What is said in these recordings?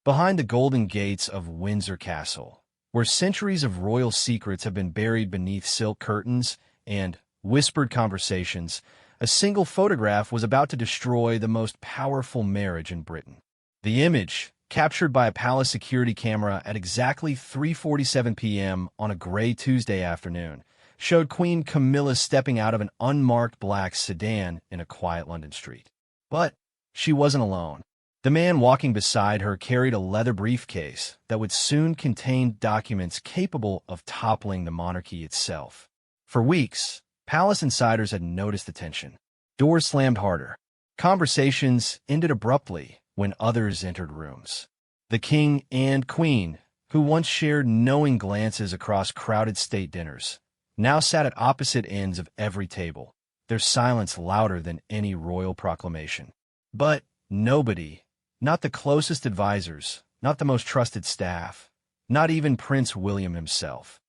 behind the golden gates of Windsor Castle, where centuries of royal secrets have been buried beneath silk curtains and whispered conversations, a single photograph was about to destroy the most powerful marriage in Britain. The image, captured by a palace security camera at exactly 3:47 p.m. on a gray Tuesday afternoon, showed Queen Camilla stepping out of an unmarked black sedan in a quiet London street. But she wasn't alone. The man walking beside her carried a leather briefcase that would soon contain documents capable of toppling the monarchy itself. For weeks, palace insiders had noticed the tension. Doors slammed harder. Conversations ended abruptly when others entered rooms. The king and queen, who once shared knowing glances across crowded state dinners, now sat at opposite ends of every table, their silence louder than any royal proclamation. But nobody, not the closest advisors, not the most trusted staff, not even Prince William himself,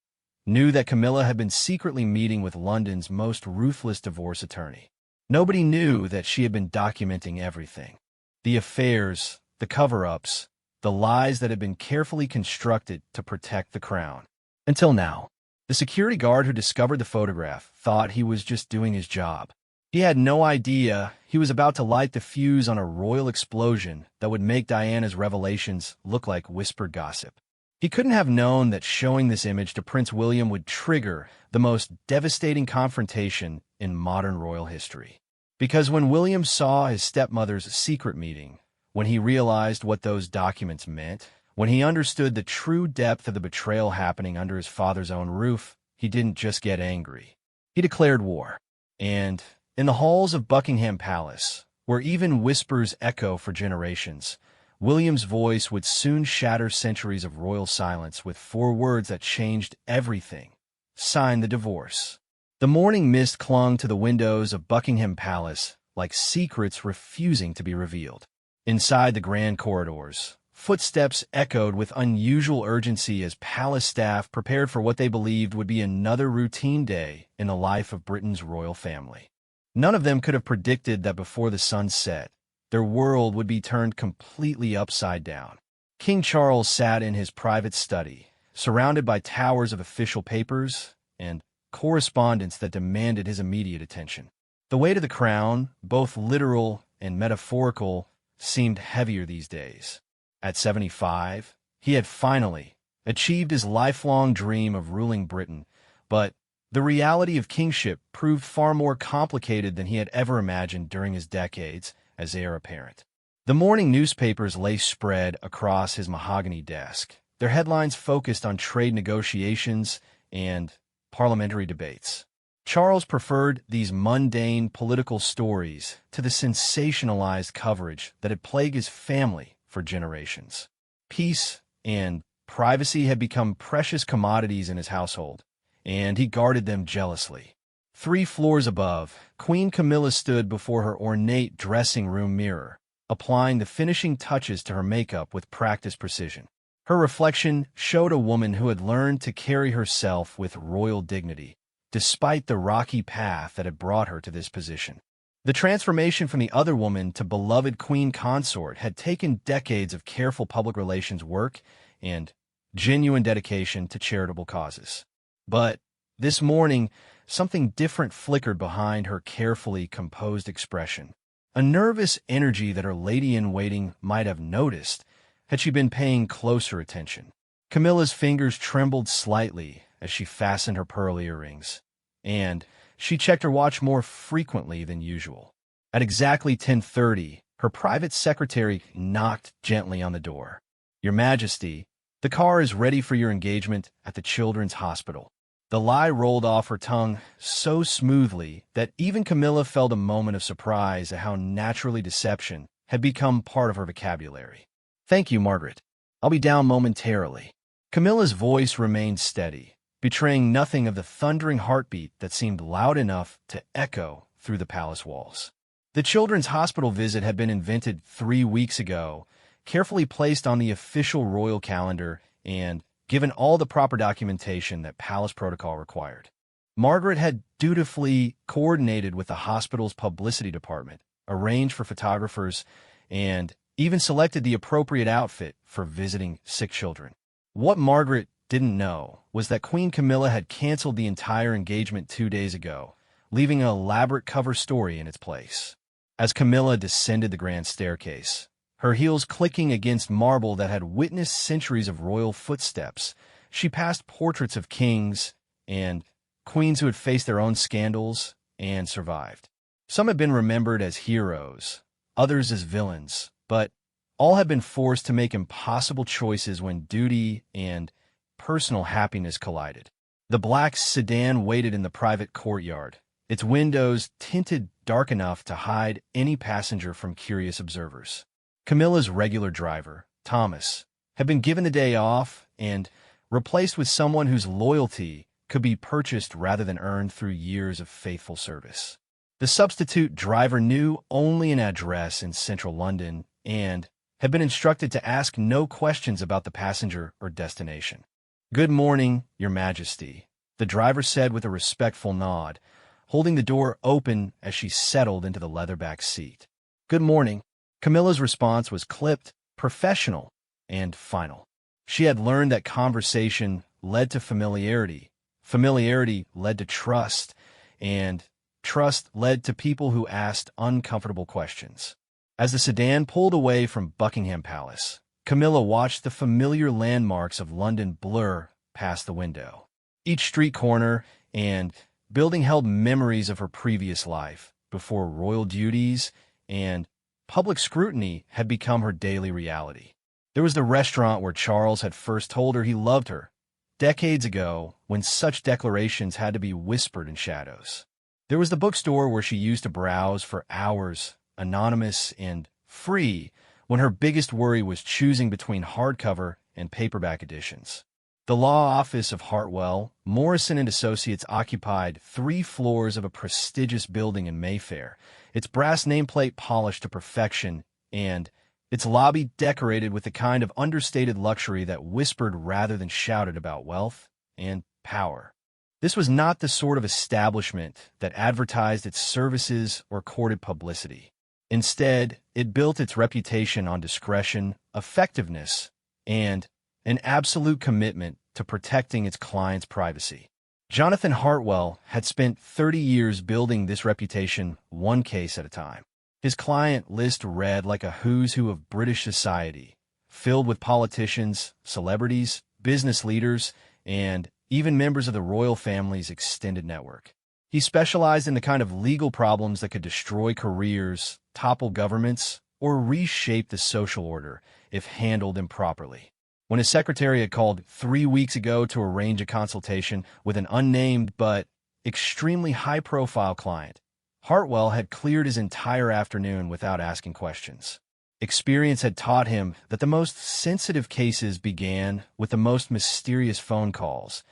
knew that Camilla had been secretly meeting with London's most ruthless divorce attorney. Nobody knew that she had been documenting everything. The affairs, the cover-ups, the lies that had been carefully constructed to protect the crown. Until now, the security guard who discovered the photograph thought he was just doing his job. He had no idea he was about to light the fuse on a royal explosion that would make Diana's revelations look like whispered gossip. He couldn't have known that showing this image to Prince William would trigger the most devastating confrontation in modern royal history. Because when William saw his stepmother's secret meeting, when he realized what those documents meant, when he understood the true depth of the betrayal happening under his father's own roof, he didn't just get angry. He declared war. And in the halls of Buckingham Palace, where even whispers echo for generations, William's voice would soon shatter centuries of royal silence with 4 words that changed everything. Sign the divorce. The morning mist clung to the windows of Buckingham Palace like secrets refusing to be revealed. Inside the grand corridors, footsteps echoed with unusual urgency as palace staff prepared for what they believed would be another routine day in the life of Britain's royal family. None of them could have predicted that before the sun set, their world would be turned completely upside down. King Charles sat in his private study, surrounded by towers of official papers and correspondence that demanded his immediate attention. The weight of the crown, both literal and metaphorical, seemed heavier these days. At 75, he had finally achieved his lifelong dream of ruling Britain, but the reality of kingship proved far more complicated than he had ever imagined during his decades as heir apparent. The morning newspapers lay spread across his mahogany desk, their headlines focused on trade negotiations and parliamentary debates. Charles preferred these mundane political stories to the sensationalized coverage that had plagued his family for generations. Peace and privacy had become precious commodities in his household, and he guarded them jealously. 3 floors above, Queen Camilla stood before her ornate dressing room mirror, applying the finishing touches to her makeup with practiced precision. Her reflection showed a woman who had learned to carry herself with royal dignity, despite the rocky path that had brought her to this position. The transformation from the other woman to beloved queen consort had taken decades of careful public relations work and genuine dedication to charitable causes. But this morning, something different flickered behind her carefully composed expression. A nervous energy that her lady-in-waiting might have noticed had she been paying closer attention. Camilla's fingers trembled slightly as she fastened her pearl earrings, and she checked her watch more frequently than usual. At exactly 10:30, her private secretary knocked gently on the door. "Your Majesty, the car is ready for your engagement at the Children's Hospital." The lie rolled off her tongue so smoothly that even Camilla felt a moment of surprise at how naturally deception had become part of her vocabulary. "Thank you, Margaret. I'll be down momentarily." Camilla's voice remained steady, betraying nothing of the thundering heartbeat that seemed loud enough to echo through the palace walls. The Children's Hospital visit had been invented 3 weeks ago, carefully placed on the official royal calendar, and given all the proper documentation that palace protocol required. Margaret had dutifully coordinated with the hospital's publicity department, arranged for photographers, and even selected the appropriate outfit for visiting sick children. What Margaret didn't know was that Queen Camilla had canceled the entire engagement 2 days ago, leaving an elaborate cover story in its place. As Camilla descended the grand staircase, her heels clicking against marble that had witnessed centuries of royal footsteps, she passed portraits of kings and queens who had faced their own scandals and survived. Some had been remembered as heroes, others as villains, but all had been forced to make impossible choices when duty and personal happiness collided. The black sedan waited in the private courtyard, its windows tinted dark enough to hide any passenger from curious observers. Camilla's regular driver, Thomas, had been given the day off and replaced with someone whose loyalty could be purchased rather than earned through years of faithful service. The substitute driver knew only an address in central London and had been instructed to ask no questions about the passenger or destination. "Good morning, Your Majesty," the driver said with a respectful nod, holding the door open as she settled into the leather-back seat. "Good morning." Camilla's response was clipped, professional, and final. She had learned that conversation led to familiarity, familiarity led to trust, and trust led to people who asked uncomfortable questions. As the sedan pulled away from Buckingham Palace, Camilla watched the familiar landmarks of London blur past the window. Each street corner and building held memories of her previous life, before royal duties and public scrutiny had become her daily reality. There was the restaurant where Charles had first told her he loved her, decades ago, when such declarations had to be whispered in shadows. There was the bookstore where she used to browse for hours, anonymous and free, when her biggest worry was choosing between hardcover and paperback editions. The law office of Hartwell, Morrison and Associates occupied 3 floors of a prestigious building in Mayfair, its brass nameplate polished to perfection, and its lobby decorated with the kind of understated luxury that whispered rather than shouted about wealth and power. This was not the sort of establishment that advertised its services or courted publicity. Instead, it built its reputation on discretion, effectiveness, and an absolute commitment to protecting its clients' privacy. Jonathan Hartwell had spent 30 years building this reputation one case at a time. His client list read like a who's who of British society, filled with politicians, celebrities, business leaders, and even members of the royal family's extended network. He specialized in the kind of legal problems that could destroy careers, topple governments, or reshape the social order if handled improperly. When his secretary had called 3 weeks ago to arrange a consultation with an unnamed but extremely high-profile client, Hartwell had cleared his entire afternoon without asking questions. Experience had taught him that the most sensitive cases began with the most mysterious phone calls,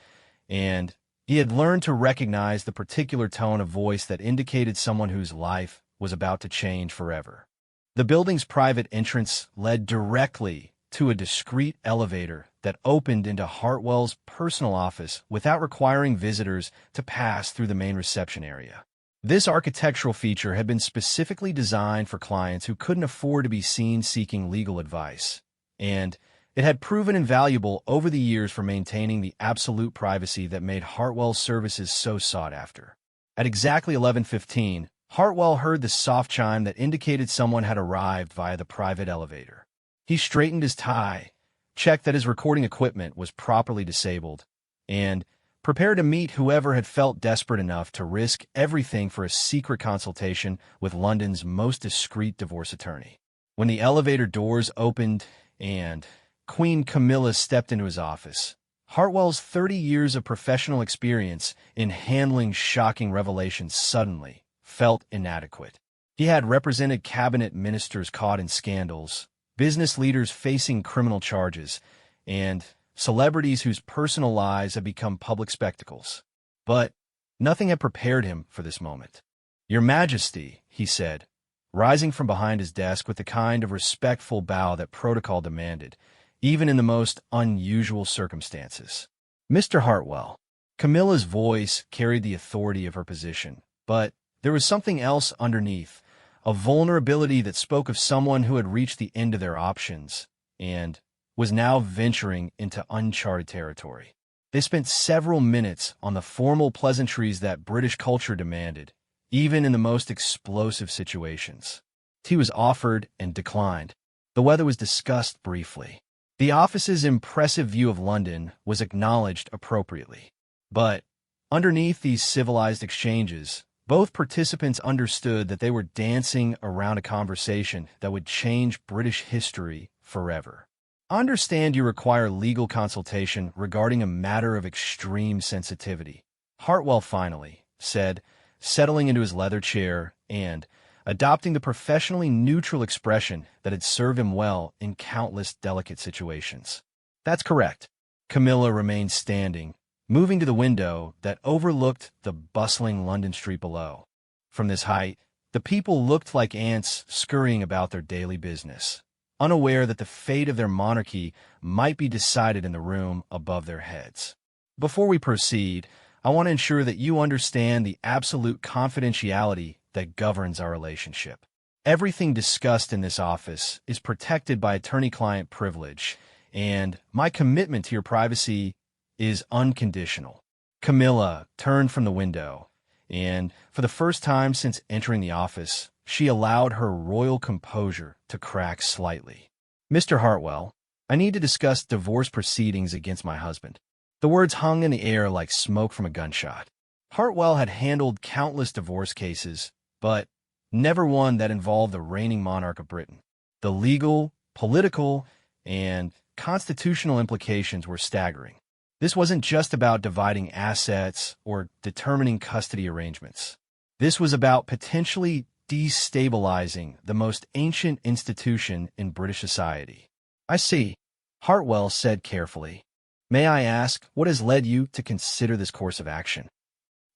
and he had learned to recognize the particular tone of voice that indicated someone whose life was about to change forever. The building's private entrance led directly to a discreet elevator that opened into Hartwell's personal office without requiring visitors to pass through the main reception area. This architectural feature had been specifically designed for clients who couldn't afford to be seen seeking legal advice, and it had proven invaluable over the years for maintaining the absolute privacy that made Hartwell's services so sought after. At exactly 11:15, Hartwell heard the soft chime that indicated someone had arrived via the private elevator. He straightened his tie, checked that his recording equipment was properly disabled, and prepared to meet whoever had felt desperate enough to risk everything for a secret consultation with London's most discreet divorce attorney. When the elevator doors opened and Queen Camilla stepped into his office, Hartwell's 30 years of professional experience in handling shocking revelations suddenly felt inadequate. He had represented cabinet ministers caught in scandals, business leaders facing criminal charges, and celebrities whose personal lives had become public spectacles. But nothing had prepared him for this moment. "Your Majesty," he said, rising from behind his desk with the kind of respectful bow that protocol demanded, even in the most unusual circumstances. "Mr. Hartwell." Camilla's voice carried the authority of her position, but there was something else underneath, a vulnerability that spoke of someone who had reached the end of their options and was now venturing into uncharted territory. They spent several minutes on the formal pleasantries that British culture demanded, even in the most explosive situations. Tea was offered and declined. The weather was discussed briefly. The office's impressive view of London was acknowledged appropriately. But underneath these civilized exchanges, both participants understood that they were dancing around a conversation that would change British history forever. I understand you require legal consultation regarding a matter of extreme sensitivity, Hartwell finally said, settling into his leather chair and adopting the professionally neutral expression that had served him well in countless delicate situations. That's correct. Camilla remained standing, moving to the window that overlooked the bustling London street below. From this height, the people looked like ants scurrying about their daily business, unaware that the fate of their monarchy might be decided in the room above their heads. Before we proceed, I want to ensure that you understand the absolute confidentiality that governs our relationship. Everything discussed in this office is protected by attorney-client privilege, and my commitment to your privacy is unconditional. Camilla turned from the window, and for the first time since entering the office, she allowed her royal composure to crack slightly. Mr. Hartwell, I need to discuss divorce proceedings against my husband. The words hung in the air like smoke from a gunshot. Hartwell had handled countless divorce cases, but never one that involved the reigning monarch of Britain. The legal, political, and constitutional implications were staggering. This wasn't just about dividing assets or determining custody arrangements. This was about potentially destabilizing the most ancient institution in British society. I see, Hartwell said carefully. May I ask what has led you to consider this course of action?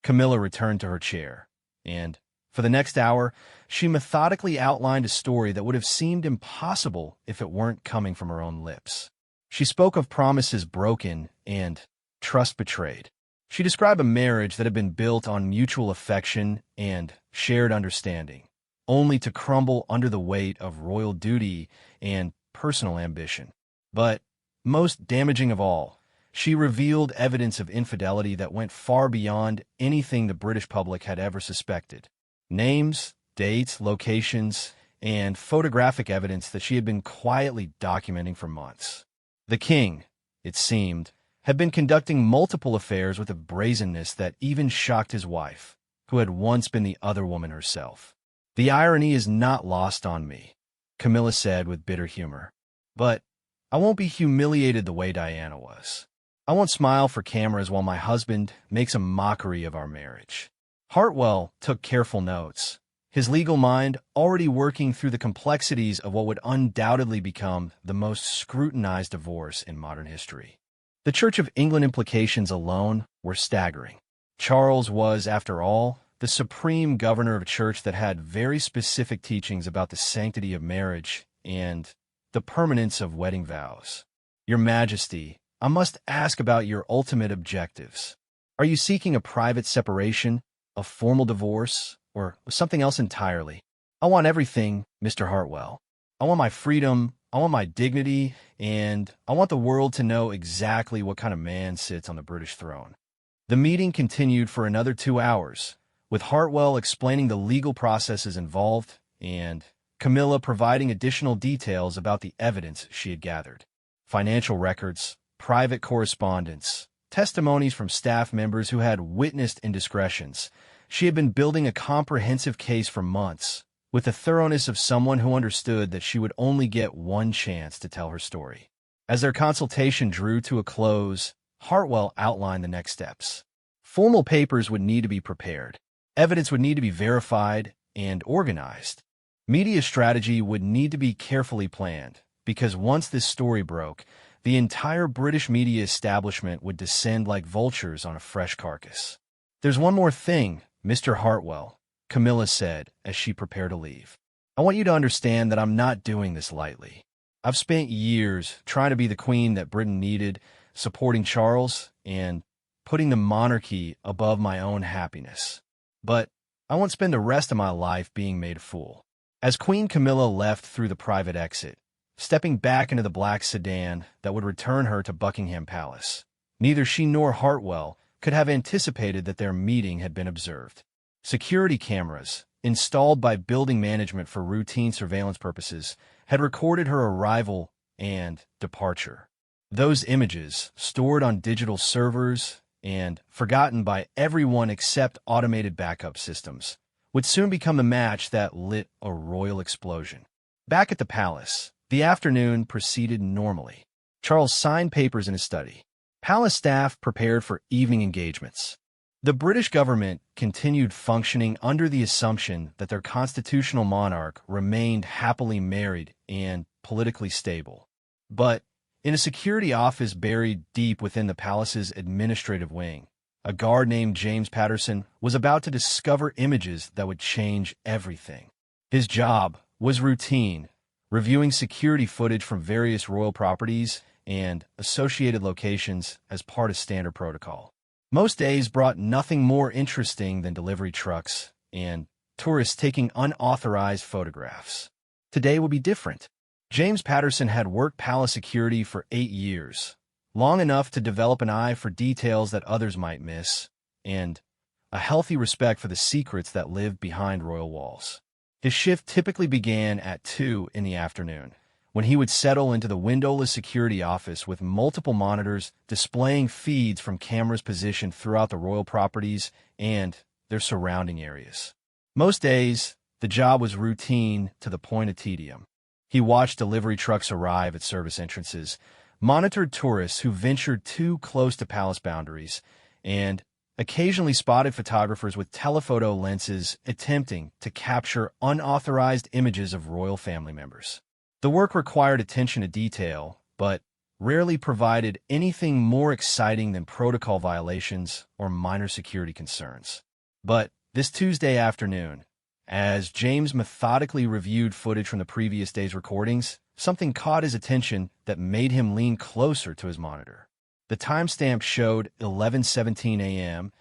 Camilla returned to her chair, and for the next hour, she methodically outlined a story that would have seemed impossible if it weren't coming from her own lips. She spoke of promises broken and trust betrayed. She described a marriage that had been built on mutual affection and shared understanding, only to crumble under the weight of royal duty and personal ambition. But, most damaging of all, she revealed evidence of infidelity that went far beyond anything the British public had ever suspected. Names, dates, locations, and photographic evidence that she had been quietly documenting for months. The king, it seemed, had been conducting multiple affairs with a brazenness that even shocked his wife, who had once been the other woman herself. The irony is not lost on me, Camilla said with bitter humor. But I won't be humiliated the way Diana was. I won't smile for cameras while my husband makes a mockery of our marriage. Hartwell took careful notes, his legal mind already working through the complexities of what would undoubtedly become the most scrutinized divorce in modern history. The Church of England implications alone were staggering. Charles was, after all, the supreme governor of a church that had very specific teachings about the sanctity of marriage and the permanence of wedding vows. Your Majesty, I must ask about your ultimate objectives. Are you seeking a private separation, a formal divorce, or something else entirely? I want everything, Mr. Hartwell. I want my freedom, I want my dignity, and I want the world to know exactly what kind of man sits on the British throne. The meeting continued for another 2 hours, with Hartwell explaining the legal processes involved and Camilla providing additional details about the evidence she had gathered. Financial records, private correspondence, testimonies from staff members who had witnessed indiscretions. She had been building a comprehensive case for months, with the thoroughness of someone who understood that she would only get one chance to tell her story. As their consultation drew to a close, Hartwell outlined the next steps. Formal papers would need to be prepared. Evidence would need to be verified and organized. Media strategy would need to be carefully planned, because once this story broke, the entire British media establishment would descend like vultures on a fresh carcass. There's one more thing, Mr. Hartwell, Camilla said as she prepared to leave. I want you to understand that I'm not doing this lightly. I've spent years trying to be the queen that Britain needed, supporting Charles, and putting the monarchy above my own happiness. But I won't spend the rest of my life being made a fool. As Queen Camilla left through the private exit, stepping back into the black sedan that would return her to Buckingham Palace, neither she nor Hartwell could have anticipated that their meeting had been observed. Security cameras, installed by building management for routine surveillance purposes, had recorded her arrival and departure. Those images, stored on digital servers and forgotten by everyone except automated backup systems, would soon become the match that lit a royal explosion. Back at the palace, the afternoon proceeded normally. Charles signed papers in his study. Palace staff prepared for evening engagements. The British government continued functioning under the assumption that their constitutional monarch remained happily married and politically stable. But in a security office buried deep within the palace's administrative wing, a guard named James Patterson was about to discover images that would change everything. His job was routine, reviewing security footage from various royal properties and associated locations as part of standard protocol. Most days brought nothing more interesting than delivery trucks and tourists taking unauthorized photographs. Today would be different. James Patterson had worked palace security for 8 years, long enough to develop an eye for details that others might miss, and a healthy respect for the secrets that lived behind royal walls. His shift typically began at 2 in the afternoon, when he would settle into the windowless security office with multiple monitors displaying feeds from cameras positioned throughout the royal properties and their surrounding areas. Most days, the job was routine to the point of tedium. He watched delivery trucks arrive at service entrances, monitored tourists who ventured too close to palace boundaries, and occasionally spotted photographers with telephoto lenses attempting to capture unauthorized images of royal family members. The work required attention to detail, but rarely provided anything more exciting than protocol violations or minor security concerns. But this Tuesday afternoon, as James methodically reviewed footage from the previous day's recordings, something caught his attention that made him lean closer to his monitor. The timestamp showed 11:17 a.m.,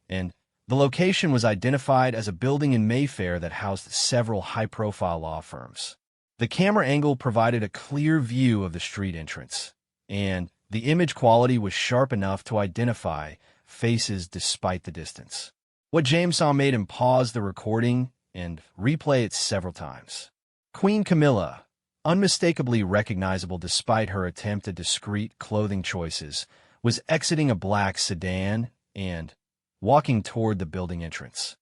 and the location was identified as a building in Mayfair that housed several high-profile law firms. The camera angle provided a clear view of the street entrance, and the image quality was sharp enough to identify faces despite the distance. What James saw made him pause the recording and replay it several times. Queen Camilla, unmistakably recognizable despite her attempt at discreet clothing choices, was exiting a black sedan and walking toward the building entrance.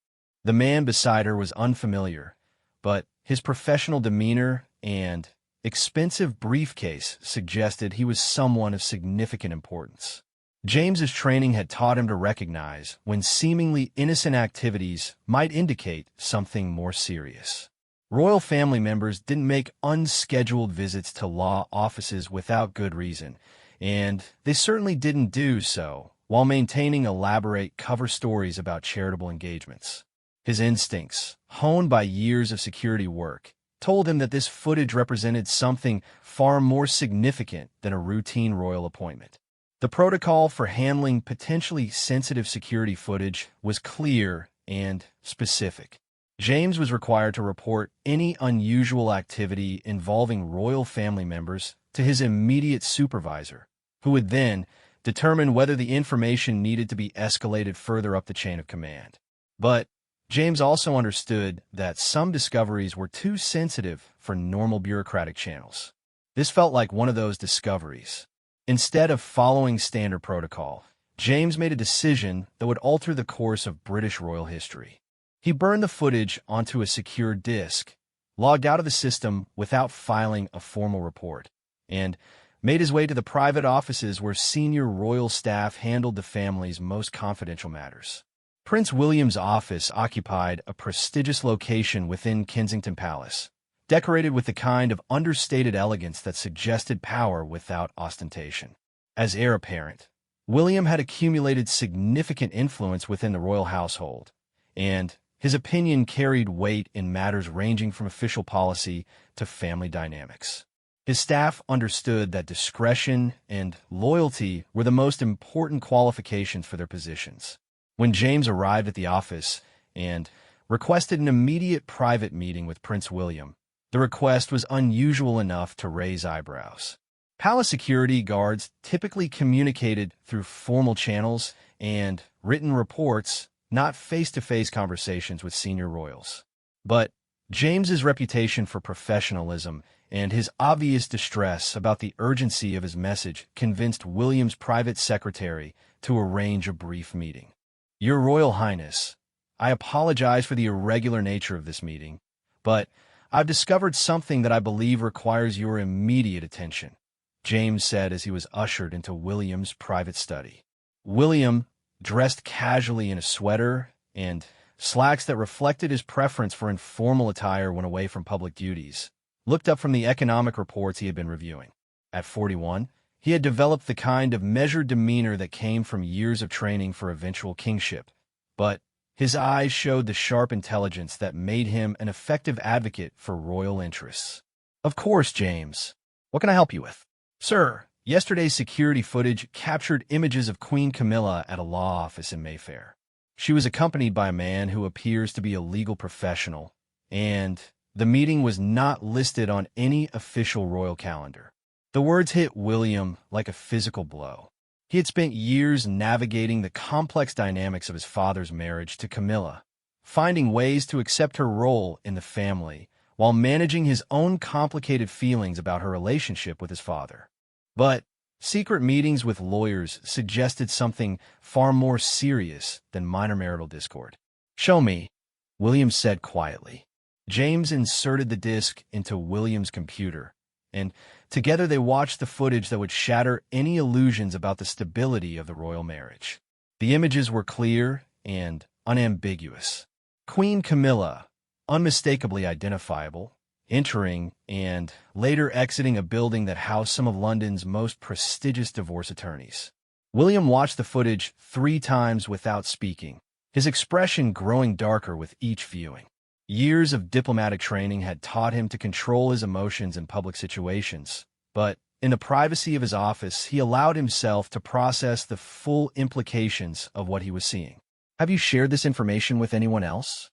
The man beside her was unfamiliar, but his professional demeanor and expensive briefcase suggested he was someone of significant importance. James's training had taught him to recognize when seemingly innocent activities might indicate something more serious. Royal family members didn't make unscheduled visits to law offices without good reason, and they certainly didn't do so while maintaining elaborate cover stories about charitable engagements. His instincts, honed by years of security work, told him that this footage represented something far more significant than a routine royal appointment. The protocol for handling potentially sensitive security footage was clear and specific. James was required to report any unusual activity involving royal family members to his immediate supervisor, who would then determine whether the information needed to be escalated further up the chain of command. But James also understood that some discoveries were too sensitive for normal bureaucratic channels. This felt like one of those discoveries. Instead of following standard protocol, James made a decision that would alter the course of British royal history. He burned the footage onto a secure disk, logged out of the system without filing a formal report, and made his way to the private offices where senior royal staff handled the family's most confidential matters. Prince William's office occupied a prestigious location within Kensington Palace, decorated with the kind of understated elegance that suggested power without ostentation. As heir apparent, William had accumulated significant influence within the royal household, and his opinion carried weight in matters ranging from official policy to family dynamics. His staff understood that discretion and loyalty were the most important qualifications for their positions. When James arrived at the office and requested an immediate private meeting with Prince William, The request was unusual enough to raise eyebrows. Palace security guards typically communicated through formal channels and written reports, not face-to-face conversations with senior royals. But James's reputation for professionalism and his obvious distress about the urgency of his message convinced William's private secretary to arrange a brief meeting. "Your Royal Highness, I apologize for the irregular nature of this meeting, but I've discovered something that I believe requires your immediate attention," James said as he was ushered into William's private study. William, dressed casually in a sweater and slacks that reflected his preference for informal attire when away from public duties, looked up from the economic reports he had been reviewing. At 41, he had developed the kind of measured demeanor that came from years of training for eventual kingship, but his eyes showed the sharp intelligence that made him an effective advocate for royal interests. "Of course, James. What can I help you with?" "Sir, yesterday's security footage captured images of Queen Camilla at a law office in Mayfair. She was accompanied by a man who appears to be a legal professional, and the meeting was not listed on any official royal calendar." The words hit William like a physical blow. He had spent years navigating the complex dynamics of his father's marriage to Camilla, finding ways to accept her role in the family while managing his own complicated feelings about her relationship with his father. But secret meetings with lawyers suggested something far more serious than minor marital discord. "Show me," William said quietly. James inserted the disc into William's computer, and together they watched the footage that would shatter any illusions about the stability of the royal marriage. The images were clear and unambiguous. Queen Camilla, unmistakably identifiable, entering and later exiting a building that housed some of London's most prestigious divorce attorneys. William watched the footage 3 times without speaking, his expression growing darker with each viewing. Years of diplomatic training had taught him to control his emotions in public situations, but in the privacy of his office, he allowed himself to process the full implications of what he was seeing. "Have you shared this information with anyone else?"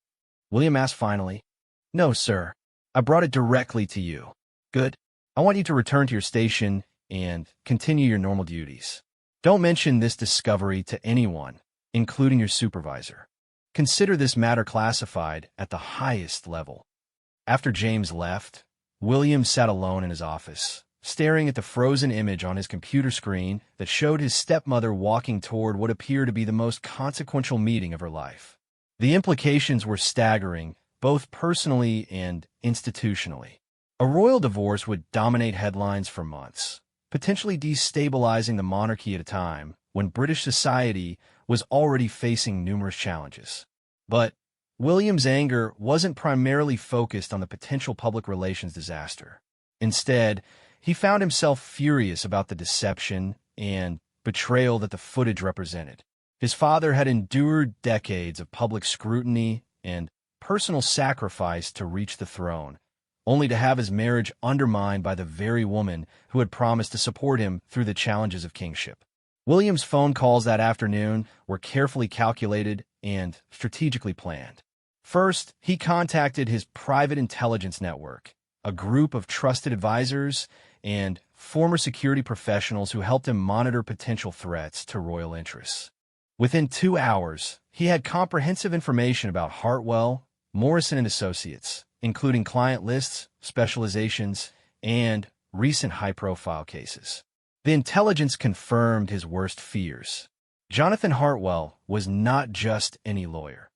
William asked finally. "No, sir. I brought it directly to you." "Good. I want you to return to your station and continue your normal duties. Don't mention this discovery to anyone, including your supervisor. Consider this matter classified at the highest level." After James left, William sat alone in his office, staring at the frozen image on his computer screen that showed his stepmother walking toward what appeared to be the most consequential meeting of her life. The implications were staggering, both personally and institutionally. A royal divorce would dominate headlines for months, potentially destabilizing the monarchy at a time when British society was already facing numerous challenges. But William's anger wasn't primarily focused on the potential public relations disaster. Instead, he found himself furious about the deception and betrayal that the footage represented. His father had endured decades of public scrutiny and personal sacrifice to reach the throne, only to have his marriage undermined by the very woman who had promised to support him through the challenges of kingship. William's phone calls that afternoon were carefully calculated and strategically planned. First, he contacted his private intelligence network, a group of trusted advisors and former security professionals who helped him monitor potential threats to royal interests. Within 2 hours, he had comprehensive information about Hartwell, Morrison and Associates, including client lists, specializations, and recent high-profile cases. The intelligence confirmed his worst fears. Jonathan Hartwell was not just any lawyer.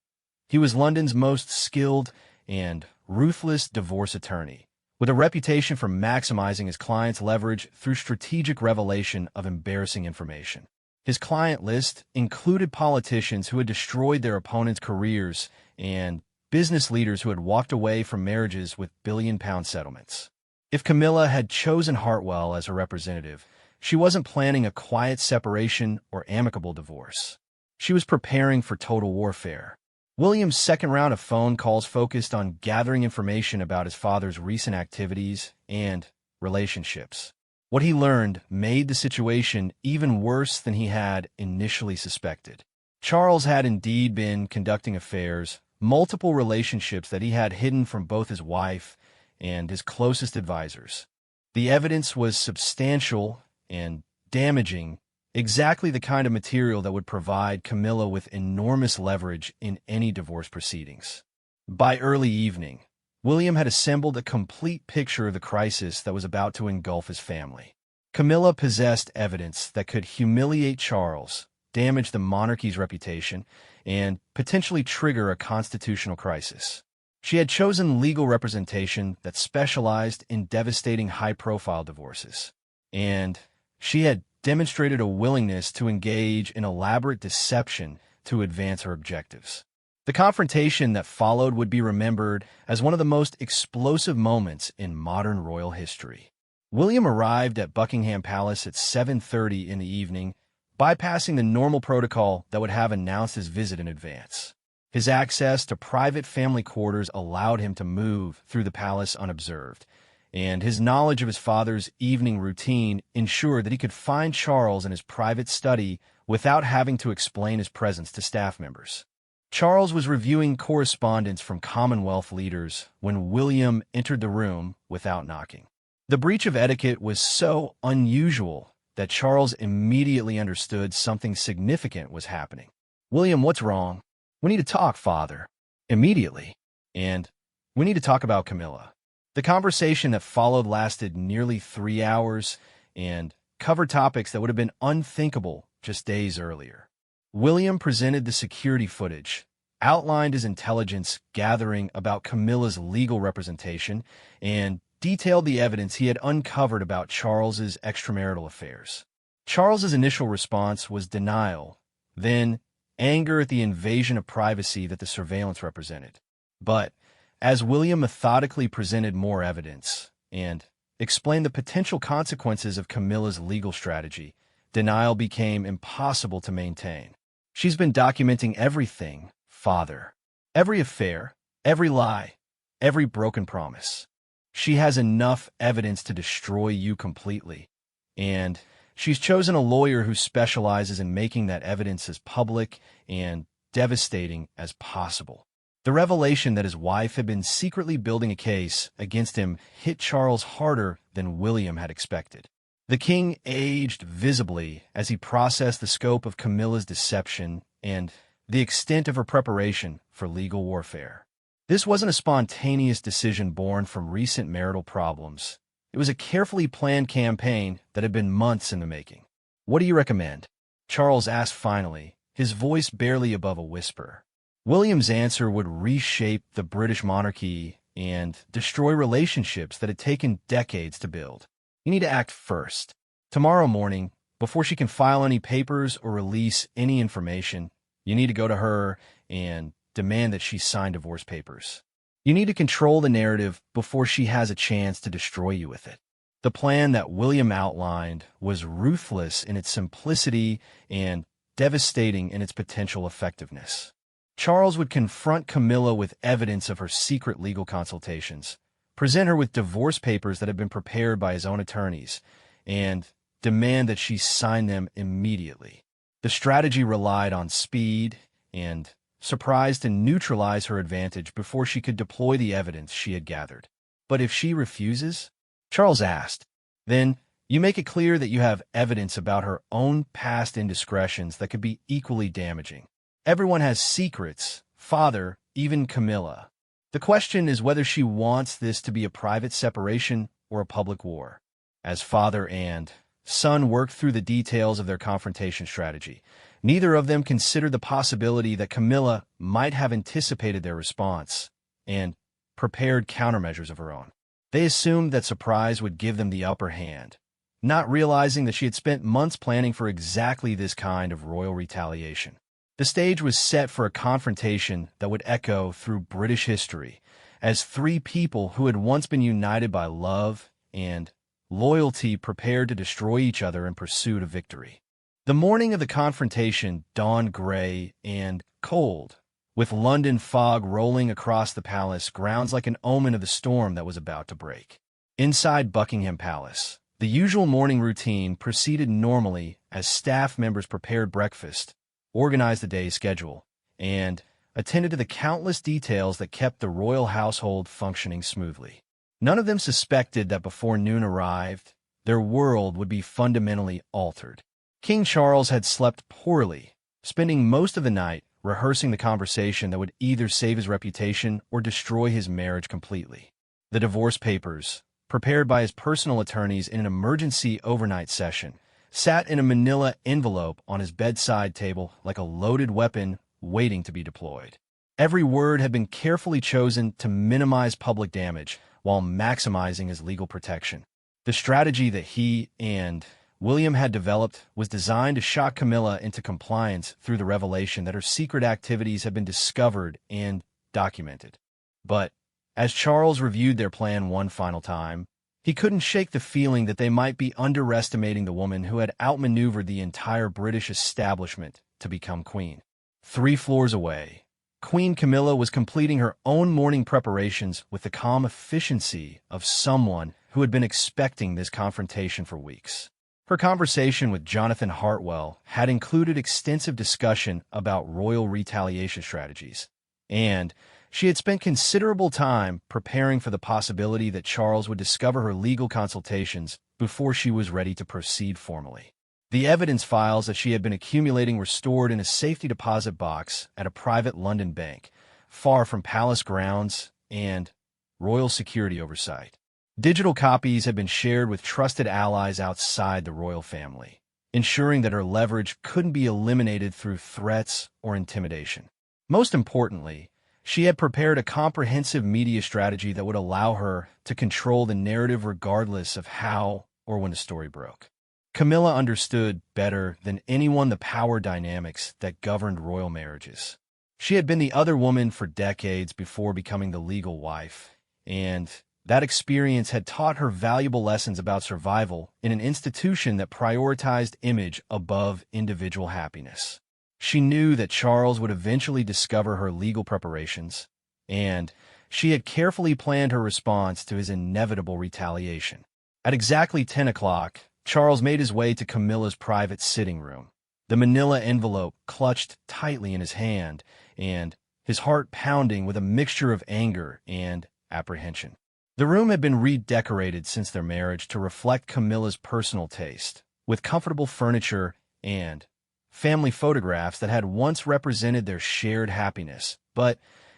He was London's most skilled and ruthless divorce attorney, with a reputation for maximizing his clients' leverage through strategic revelation of embarrassing information. His client list included politicians who had destroyed their opponents' careers and business leaders who had walked away from marriages with billion-pound settlements. If Camilla had chosen Hartwell as her representative, she wasn't planning a quiet separation or amicable divorce. She was preparing for total warfare. William's second round of phone calls focused on gathering information about his father's recent activities and relationships. What he learned made the situation even worse than he had initially suspected. Charles had indeed been conducting affairs, multiple relationships that he had hidden from both his wife and his closest advisors. The evidence was substantial and damaging, exactly the kind of material that would provide Camilla with enormous leverage in any divorce proceedings. By early evening, William had assembled a complete picture of the crisis that was about to engulf his family. Camilla possessed evidence that could humiliate Charles, damage the monarchy's reputation, and potentially trigger a constitutional crisis. She had chosen legal representation that specialized in devastating high-profile divorces, and she had demonstrated a willingness to engage in elaborate deception to advance her objectives. The confrontation that followed would be remembered as one of the most explosive moments in modern royal history. William arrived at Buckingham Palace at 7:30 in the evening, bypassing the normal protocol that would have announced his visit in advance. His access to private family quarters allowed him to move through the palace unobserved, and his knowledge of his father's evening routine ensured that he could find Charles in his private study without having to explain his presence to staff members. Charles was reviewing correspondence from Commonwealth leaders when William entered the room without knocking. The breach of etiquette was so unusual that Charles immediately understood something significant was happening. "William, what's wrong?" "We need to talk, Father." "Immediately." "And we need to talk about Camilla." The conversation that followed lasted nearly 3 hours and covered topics that would have been unthinkable just days earlier. William presented the security footage, outlined his intelligence gathering about Camilla's legal representation, and detailed the evidence he had uncovered about Charles's extramarital affairs. Charles's initial response was denial, then anger at the invasion of privacy that the surveillance represented. But as William methodically presented more evidence and explained the potential consequences of Camilla's legal strategy, denial became impossible to maintain. "She's been documenting everything, Father. Every affair, every lie, every broken promise. She has enough evidence to destroy you completely. And she's chosen a lawyer who specializes in making that evidence as public and devastating as possible." The revelation that his wife had been secretly building a case against him hit Charles harder than William had expected. The king aged visibly as he processed the scope of Camilla's deception and the extent of her preparation for legal warfare. This wasn't a spontaneous decision born from recent marital problems. It was a carefully planned campaign that had been months in the making. "What do you recommend?" Charles asked finally, his voice barely above a whisper. William's answer would reshape the British monarchy and destroy relationships that had taken decades to build. "You need to act first. Tomorrow morning, before she can file any papers or release any information, you need to go to her and demand that she sign divorce papers. You need to control the narrative before she has a chance to destroy you with it." The plan that William outlined was ruthless in its simplicity and devastating in its potential effectiveness. Charles would confront Camilla with evidence of her secret legal consultations, present her with divorce papers that had been prepared by his own attorneys, and demand that she sign them immediately. The strategy relied on speed and surprise to neutralize her advantage before she could deploy the evidence she had gathered. "But if she refuses?" Charles asked. "Then you make it clear that you have evidence about her own past indiscretions that could be equally damaging. Everyone has secrets, Father, even Camilla. The question is whether she wants this to be a private separation or a public war." As father and son worked through the details of their confrontation strategy, neither of them considered the possibility that Camilla might have anticipated their response and prepared countermeasures of her own. They assumed that surprise would give them the upper hand, not realizing that she had spent months planning for exactly this kind of royal retaliation. The stage was set for a confrontation that would echo through British history as three people who had once been united by love and loyalty prepared to destroy each other in pursuit of victory. The morning of the confrontation dawned gray and cold, with London fog rolling across the palace grounds like an omen of the storm that was about to break. Inside Buckingham Palace, the usual morning routine proceeded normally as staff members prepared breakfast, organized the day's schedule, and attended to the countless details that kept the royal household functioning smoothly. None of them suspected that before noon arrived, their world would be fundamentally altered. King Charles had slept poorly, spending most of the night rehearsing the conversation that would either save his reputation or destroy his marriage completely. The divorce papers, prepared by his personal attorneys in an emergency overnight session, sat in a manila envelope on his bedside table like a loaded weapon waiting to be deployed. Every word had been carefully chosen to minimize public damage while maximizing his legal protection. The strategy that he and William had developed was designed to shock Camilla into compliance through the revelation that her secret activities had been discovered and documented. But as Charles reviewed their plan one final time, he couldn't shake the feeling that they might be underestimating the woman who had outmaneuvered the entire British establishment to become queen. 3 floors away, Queen Camilla was completing her own morning preparations with the calm efficiency of someone who had been expecting this confrontation for weeks. Her conversation with Jonathan Hartwell had included extensive discussion about royal retaliation strategies, and she had spent considerable time preparing for the possibility that Charles would discover her legal consultations before she was ready to proceed formally. The evidence files that she had been accumulating were stored in a safety deposit box at a private London bank, far from palace grounds and royal security oversight. Digital copies had been shared with trusted allies outside the royal family, ensuring that her leverage couldn't be eliminated through threats or intimidation. Most importantly, she had prepared a comprehensive media strategy that would allow her to control the narrative regardless of how or when the story broke. Camilla understood better than anyone the power dynamics that governed royal marriages. She had been the other woman for decades before becoming the legal wife, and that experience had taught her valuable lessons about survival in an institution that prioritized image above individual happiness. She knew that Charles would eventually discover her legal preparations, and she had carefully planned her response to his inevitable retaliation. At exactly 10 o'clock, Charles made his way to Camilla's private sitting room, the manila envelope clutched tightly in his hand, and his heart pounding with a mixture of anger and apprehension. The room had been redecorated since their marriage to reflect Camilla's personal taste, with comfortable furniture and family photographs that had once represented their shared happiness, but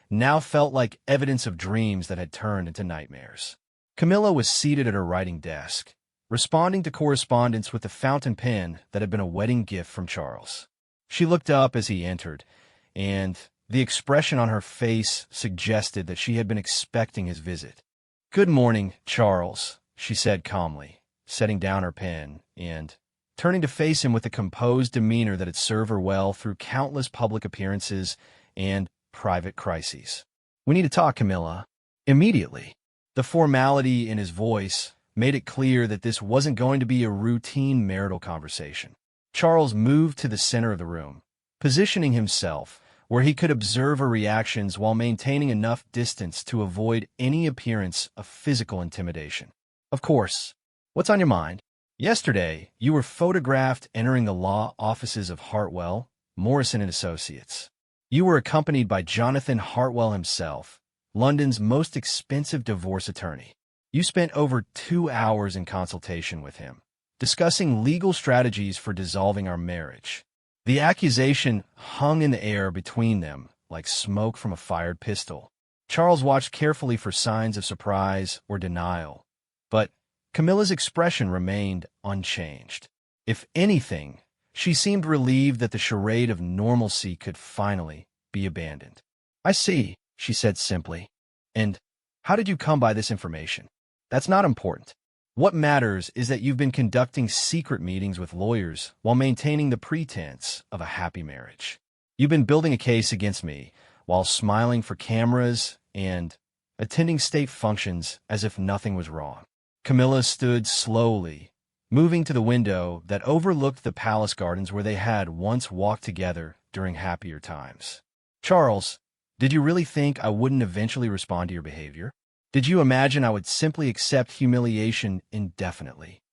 now felt like evidence of dreams that had turned into nightmares. Camilla was seated at her writing desk, responding to correspondence with the fountain pen that had been a wedding gift from Charles. She looked up as he entered, and the expression on her face suggested that she had been expecting his visit. "Good morning, Charles," she said calmly, setting down her pen and turning to face him with a composed demeanor that had served her well through countless public appearances and private crises. "We need to talk, Camilla. Immediately." The formality in his voice made it clear that this wasn't going to be a routine marital conversation. Charles moved to the center of the room, positioning himself where he could observe her reactions while maintaining enough distance to avoid any appearance of physical intimidation. "Of course. What's on your mind?" "Yesterday, you were photographed entering the law offices of Hartwell, Morrison & Associates. You were accompanied by Jonathan Hartwell himself, London's most expensive divorce attorney. You spent over 2 hours in consultation with him, discussing legal strategies for dissolving our marriage." The accusation hung in the air between them like smoke from a fired pistol. Charles watched carefully for signs of surprise or denial, but Camilla's expression remained unchanged. If anything, she seemed relieved that the charade of normalcy could finally be abandoned. "I see," she said simply. "And how did you come by this information? That's not important. What matters is that you've been conducting secret meetings with lawyers while maintaining the pretense of a happy marriage. You've been building a case against me while smiling for cameras and attending state functions as if nothing was wrong." Camilla stood slowly, moving to the window that overlooked the palace gardens where they had once walked together during happier times. "Charles, did you really think I wouldn't eventually respond to your behavior? Did you imagine I would simply accept humiliation indefinitely?"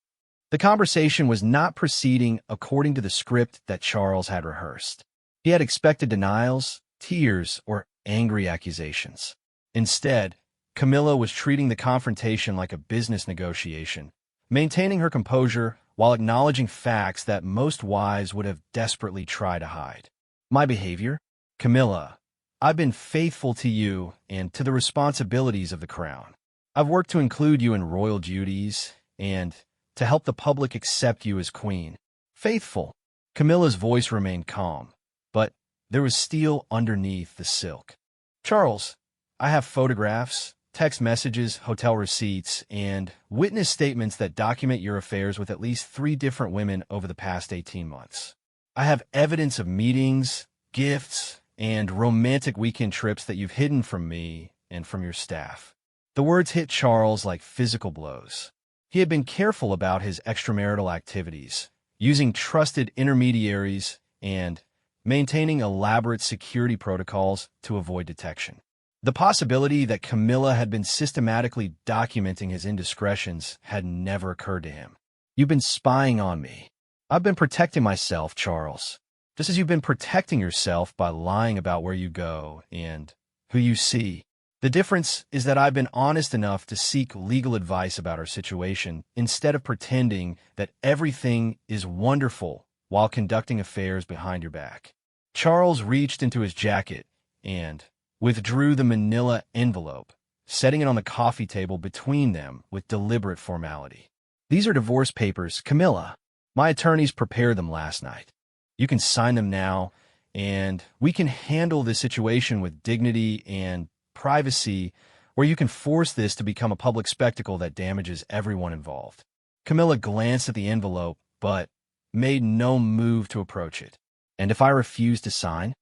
The conversation was not proceeding according to the script that Charles had rehearsed. He had expected denials, tears, or angry accusations. Instead, Camilla was treating the confrontation like a business negotiation, maintaining her composure while acknowledging facts that most wives would have desperately tried to hide. My behavior? Camilla, I've been faithful to you and to the responsibilities of the crown. I've worked to include you in royal duties and to help the public accept you as queen. Faithful. Camilla's voice remained calm, but there was steel underneath the silk. Charles, I have photographs, text messages, hotel receipts, and witness statements that document your affairs with at least 3 different women over the past 18 months. I have evidence of meetings, gifts, and romantic weekend trips that you've hidden from me and from your staff. The words hit Charles like physical blows. He had been careful about his extramarital activities, using trusted intermediaries and maintaining elaborate security protocols to avoid detection. The possibility that Camilla had been systematically documenting his indiscretions had never occurred to him. You've been spying on me. I've been protecting myself, Charles, just as you've been protecting yourself by lying about where you go and who you see. The difference is that I've been honest enough to seek legal advice about our situation instead of pretending that everything is wonderful while conducting affairs behind your back. Charles reached into his jacket and withdrew the manila envelope, setting it on the coffee table between them with deliberate formality. These are divorce papers, Camilla. My attorneys prepared them last night. You can sign them now, and we can handle this situation with dignity and privacy, or you can force this to become a public spectacle that damages everyone involved. Camilla glanced at the envelope, but made no move to approach it. And if I refuse to sign?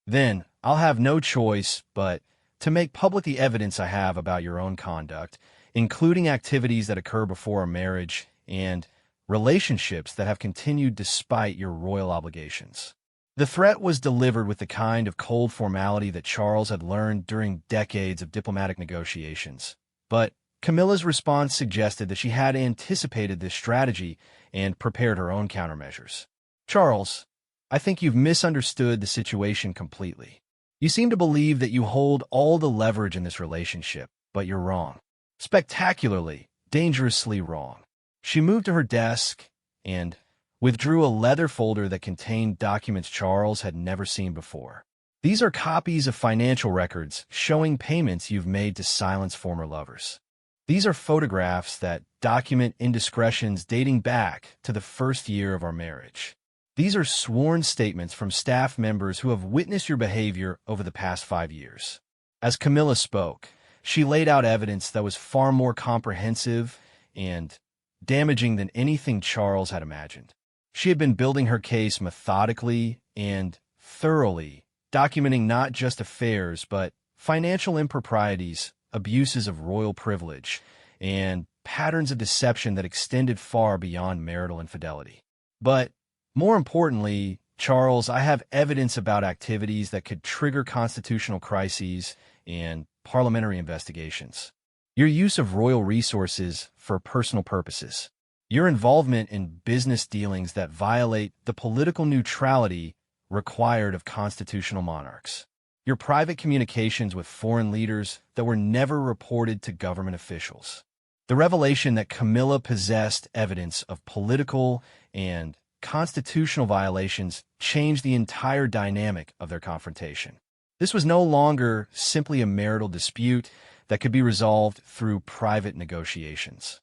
Then I'll have no choice but to make public the evidence I have about your own conduct, including activities that occur before a marriage and relationships that have continued despite your royal obligations. The threat was delivered with the kind of cold formality that Charles had learned during decades of diplomatic negotiations. But Camilla's response suggested that she had anticipated this strategy and prepared her own countermeasures. Charles, I think you've misunderstood the situation completely. You seem to believe that you hold all the leverage in this relationship, but you're wrong. Spectacularly, dangerously wrong. She moved to her desk and withdrew a leather folder that contained documents Charles had never seen before. These are copies of financial records showing payments you've made to silence former lovers. These are photographs that document indiscretions dating back to the first year of our marriage. These are sworn statements from staff members who have witnessed your behavior over the past 5 years. As Camilla spoke, she laid out evidence that was far more comprehensive and damaging than anything Charles had imagined. She had been building her case methodically and thoroughly, documenting not just affairs but financial improprieties, abuses of royal privilege, and patterns of deception that extended far beyond marital infidelity. But more importantly, Charles, I have evidence about activities that could trigger constitutional crises and parliamentary investigations. Your use of royal resources for personal purposes. Your involvement in business dealings that violate the political neutrality required of constitutional monarchs. Your private communications with foreign leaders that were never reported to government officials. The revelation that Camilla possessed evidence of political and constitutional violations changed the entire dynamic of their confrontation. This was no longer simply a marital dispute that could be resolved through private negotiations.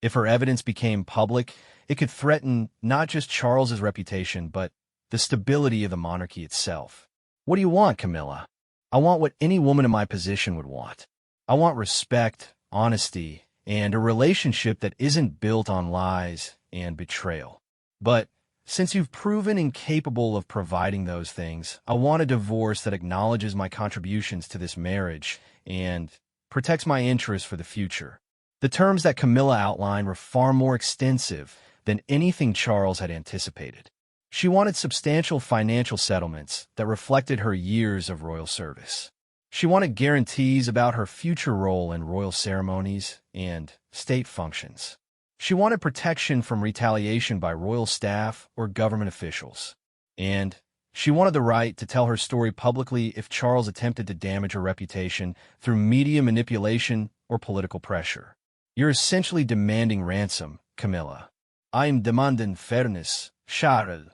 If her evidence became public, it could threaten not just Charles's reputation, but the stability of the monarchy itself. What do you want, Camilla? I want what any woman in my position would want. I want respect, honesty, and a relationship that isn't built on lies and betrayal. But since you've proven incapable of providing those things, I want a divorce that acknowledges my contributions to this marriage and protects my interests for the future. The terms that Camilla outlined were far more extensive than anything Charles had anticipated. She wanted substantial financial settlements that reflected her years of royal service. She wanted guarantees about her future role in royal ceremonies and state functions. She wanted protection from retaliation by royal staff or government officials. And she wanted the right to tell her story publicly if Charles attempted to damage her reputation through media manipulation or political pressure. You're essentially demanding ransom, Camilla. I'm demanding fairness, Charles.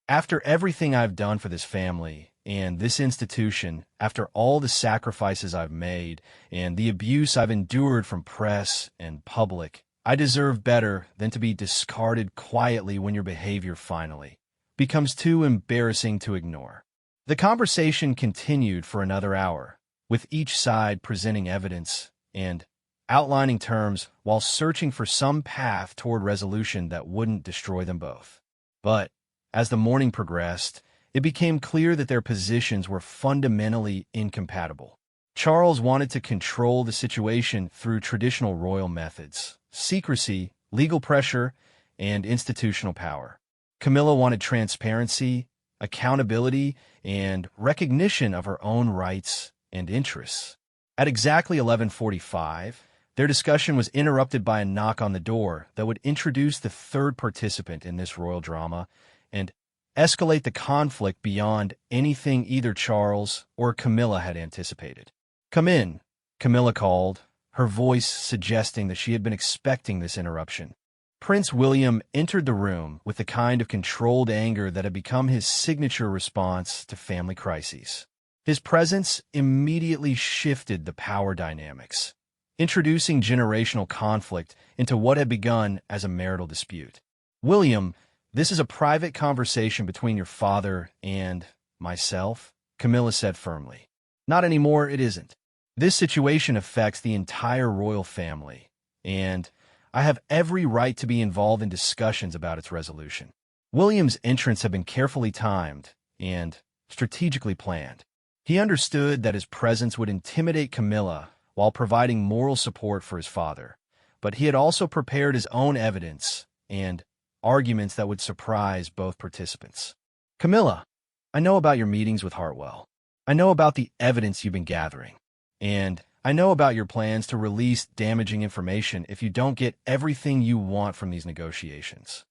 After everything I've done for this family and this institution, after all the sacrifices I've made and the abuse I've endured from press and public, I deserve better than to be discarded quietly when your behavior finally becomes too embarrassing to ignore. The conversation continued for another hour, with each side presenting evidence and outlining terms while searching for some path toward resolution that wouldn't destroy them both. But as the morning progressed, it became clear that their positions were fundamentally incompatible. Charles wanted to control the situation through traditional royal methods: secrecy, legal pressure, and institutional power. Camilla wanted transparency, accountability, and recognition of her own rights and interests. At exactly 11:45, their discussion was interrupted by a knock on the door that would introduce the third participant in this royal drama and escalate the conflict beyond anything either Charles or Camilla had anticipated. "Come in," Camilla called, her voice suggesting that she had been expecting this interruption. Prince William entered the room with the kind of controlled anger that had become his signature response to family crises. His presence immediately shifted the power dynamics, introducing generational conflict into what had begun as a marital dispute. "William, this is a private conversation between your father and myself," Camilla said firmly. "Not anymore, it isn't. This situation affects the entire royal family, and I have every right to be involved in discussions about its resolution." William's entrance had been carefully timed and strategically planned. He understood that his presence would intimidate Camilla while providing moral support for his father, but he had also prepared his own evidence and arguments that would surprise both participants. "Camilla, I know about your meetings with Hartwell. I know about the evidence you've been gathering, and I know about your plans to release damaging information if you don't get everything you want from these negotiations.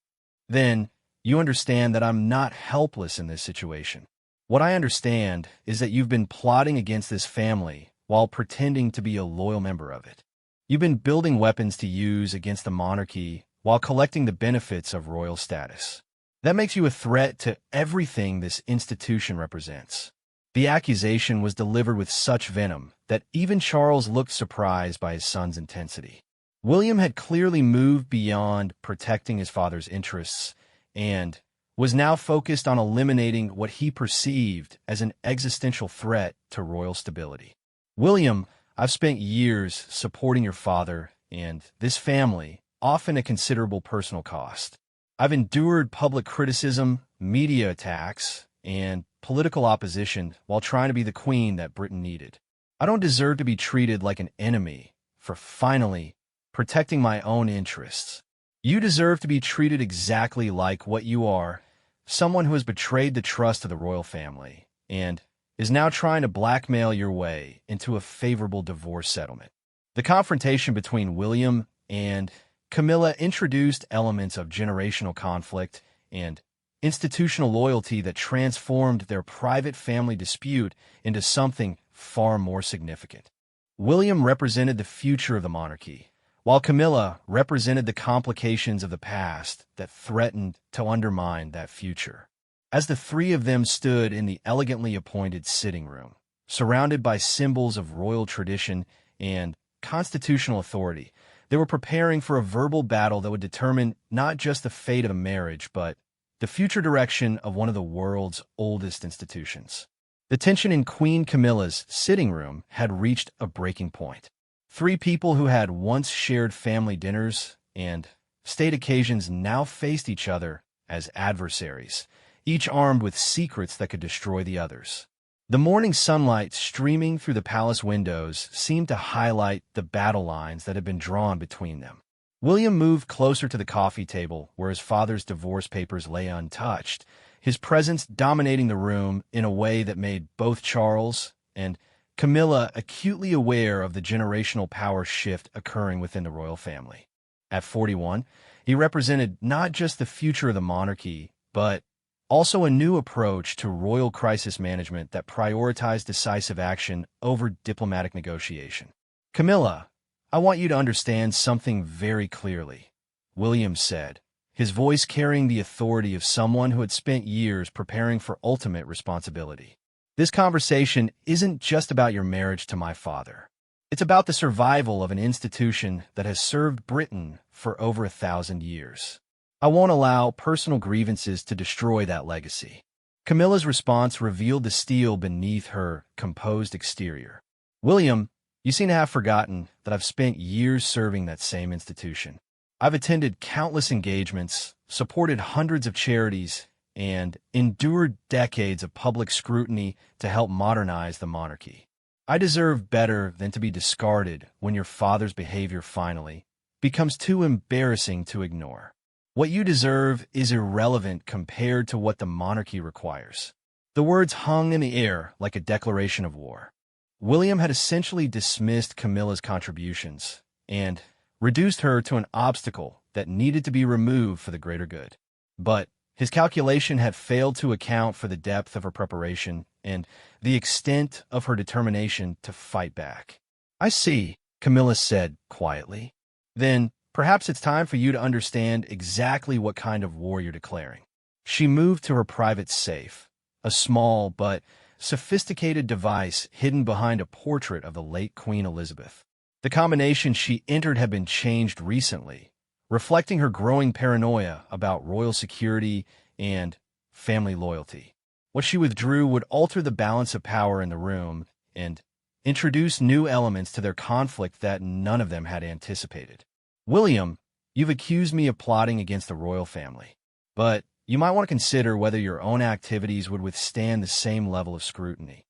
Then you understand that I'm not helpless in this situation. What I understand is that you've been plotting against this family while pretending to be a loyal member of it. You've been building weapons to use against the monarchy while collecting the benefits of royal status. That makes you a threat to everything this institution represents." The accusation was delivered with such venom that even Charles looked surprised by his son's intensity. William had clearly moved beyond protecting his father's interests and was now focused on eliminating what he perceived as an existential threat to royal stability. "William, I've spent years supporting your father and this family, often at considerable personal cost. I've endured public criticism, media attacks, and political opposition while trying to be the queen that Britain needed. I don't deserve to be treated like an enemy for finally protecting my own interests. You deserve to be treated exactly like what you are, someone who has betrayed the trust of the royal family and is now trying to blackmail your way into a favorable divorce settlement." The confrontation between William and Camilla introduced elements of generational conflict and institutional loyalty that transformed their private family dispute into something far more significant. William represented the future of the monarchy, while Camilla represented the complications of the past that threatened to undermine that future. As the three of them stood in the elegantly appointed sitting room, surrounded by symbols of royal tradition and constitutional authority, they were preparing for a verbal battle that would determine not just the fate of a marriage, but the future direction of one of the world's oldest institutions. The tension in Queen Camilla's sitting room had reached a breaking point. Three people who had once shared family dinners and state occasions now faced each other as adversaries, each armed with secrets that could destroy the others. The morning sunlight streaming through the palace windows seemed to highlight the battle lines that had been drawn between them. William moved closer to the coffee table where his father's divorce papers lay untouched, his presence dominating the room in a way that made both Charles and Camilla acutely aware of the generational power shift occurring within the royal family. At 41, he represented not just the future of the monarchy, but also a new approach to royal crisis management that prioritized decisive action over diplomatic negotiation. "Camilla, I want you to understand something very clearly, William said, his voice carrying the authority of someone who had spent years preparing for ultimate responsibility. This conversation isn't just about your marriage to my father. It's about the survival of an institution that has served Britain for over 1,000 years. I won't allow personal grievances to destroy that legacy. Camilla's response revealed the steel beneath her composed exterior. William, you seem to have forgotten that I've spent years serving that same institution. I've attended countless engagements, supported hundreds of charities, and endured decades of public scrutiny to help modernize the monarchy. I deserve better than to be discarded when your father's behavior finally becomes too embarrassing to ignore. What you deserve is irrelevant compared to what the monarchy requires. The words hung in the air like a declaration of war. William had essentially dismissed Camilla's contributions and reduced her to an obstacle that needed to be removed for the greater good. But his calculation had failed to account for the depth of her preparation and the extent of her determination to fight back. I see, Camilla said quietly. Then perhaps it's time for you to understand exactly what kind of war you're declaring. She moved to her private safe, a small but sophisticated device hidden behind a portrait of the late Queen Elizabeth. The combination she entered had been changed recently, reflecting her growing paranoia about royal security and family loyalty. What she withdrew would alter the balance of power in the room and introduce new elements to their conflict that none of them had anticipated. William, you've accused me of plotting against the royal family, but you might want to consider whether your own activities would withstand the same level of scrutiny.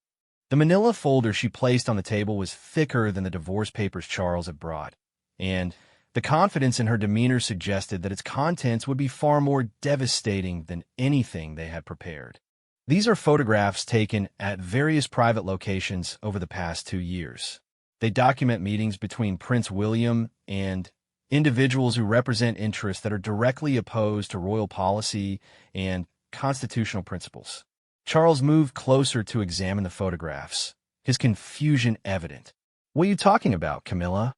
The manila folder she placed on the table was thicker than the divorce papers Charles had brought, and the confidence in her demeanor suggested that its contents would be far more devastating than anything they had prepared. These are photographs taken at various private locations over the past 2 years. They document meetings between Prince William and individuals who represent interests that are directly opposed to royal policy and constitutional principles. Charles moved closer to examine the photographs, his confusion evident. What are you talking about, Camilla?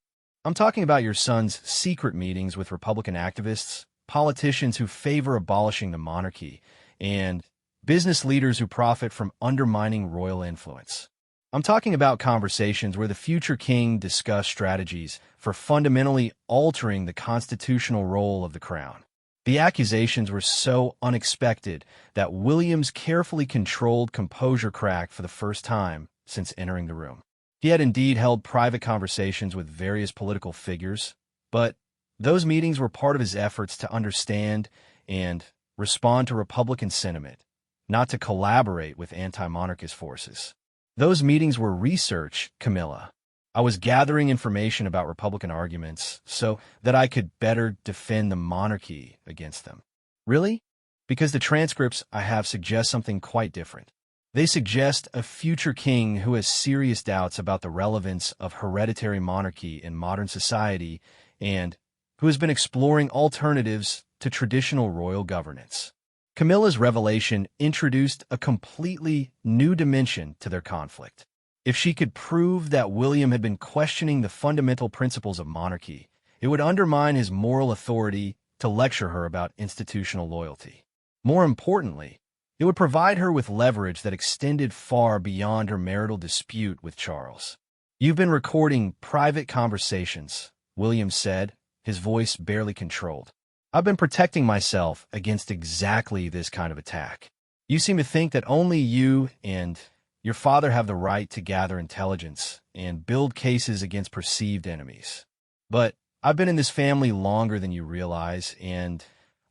I'm talking about your son's secret meetings with Republican activists, politicians who favor abolishing the monarchy, and business leaders who profit from undermining royal influence. I'm talking about conversations where the future king discussed strategies for fundamentally altering the constitutional role of the crown. The accusations were so unexpected that William's carefully controlled composure cracked for the first time since entering the room. He had indeed held private conversations with various political figures, but those meetings were part of his efforts to understand and respond to Republican sentiment, not to collaborate with anti-monarchist forces. Those meetings were research, Camilla. I was gathering information about Republican arguments so that I could better defend the monarchy against them. Really? Because the transcripts I have suggest something quite different. They suggest a future king who has serious doubts about the relevance of hereditary monarchy in modern society and who has been exploring alternatives to traditional royal governance. Camilla's revelation introduced a completely new dimension to their conflict. If she could prove that William had been questioning the fundamental principles of monarchy, it would undermine his moral authority to lecture her about institutional loyalty. More importantly, it would provide her with leverage that extended far beyond her marital dispute with Charles. You've been recording private conversations, William said, his voice barely controlled. I've been protecting myself against exactly this kind of attack. You seem to think that only you and your father have the right to gather intelligence and build cases against perceived enemies. But I've been in this family longer than you realize, and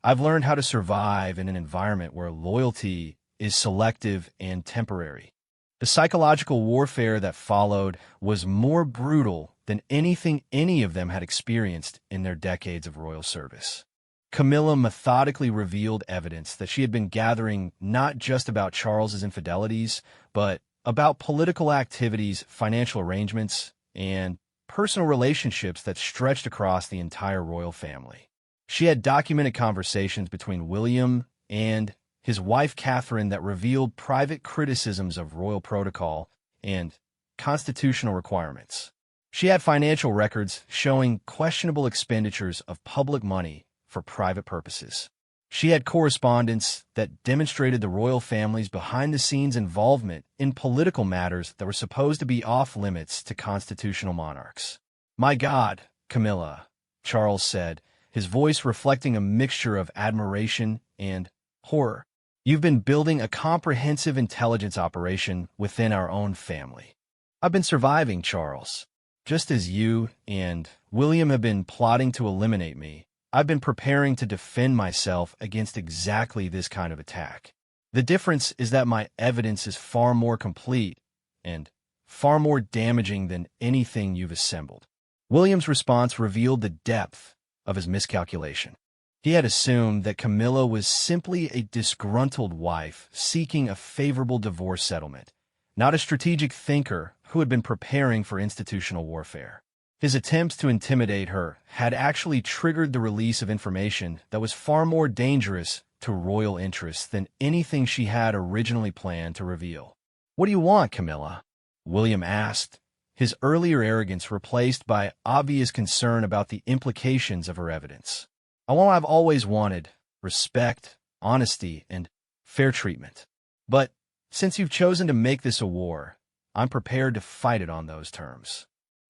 I've learned how to survive in an environment where loyalty is selective and temporary. The psychological warfare that followed was more brutal than anything any of them had experienced in their decades of royal service. Camilla methodically revealed evidence that she had been gathering not just about Charles's infidelities, but about political activities, financial arrangements, and personal relationships that stretched across the entire royal family. She had documented conversations between William and his wife Catherine that revealed private criticisms of royal protocol and constitutional requirements. She had financial records showing questionable expenditures of public money for private purposes. She had correspondence that demonstrated the royal family's behind-the-scenes involvement in political matters that were supposed to be off-limits to constitutional monarchs. "My God, Camilla," Charles said, his voice reflecting a mixture of admiration and horror. "You've been building a comprehensive intelligence operation within our own family." "I've been surviving, Charles. Just as you and William have been plotting to eliminate me, I've been preparing to defend myself against exactly this kind of attack. The difference is that my evidence is far more complete and far more damaging than anything you've assembled." William's response revealed the depth of his miscalculation. He had assumed that Camilla was simply a disgruntled wife seeking a favorable divorce settlement, not a strategic thinker who had been preparing for institutional warfare. His attempts to intimidate her had actually triggered the release of information that was far more dangerous to royal interests than anything she had originally planned to reveal. "What do you want, Camilla?" William asked, his earlier arrogance replaced by obvious concern about the implications of her evidence. "I want what I've always wanted: respect, honesty, and fair treatment. But since you've chosen to make this a war, I'm prepared to fight it on those terms."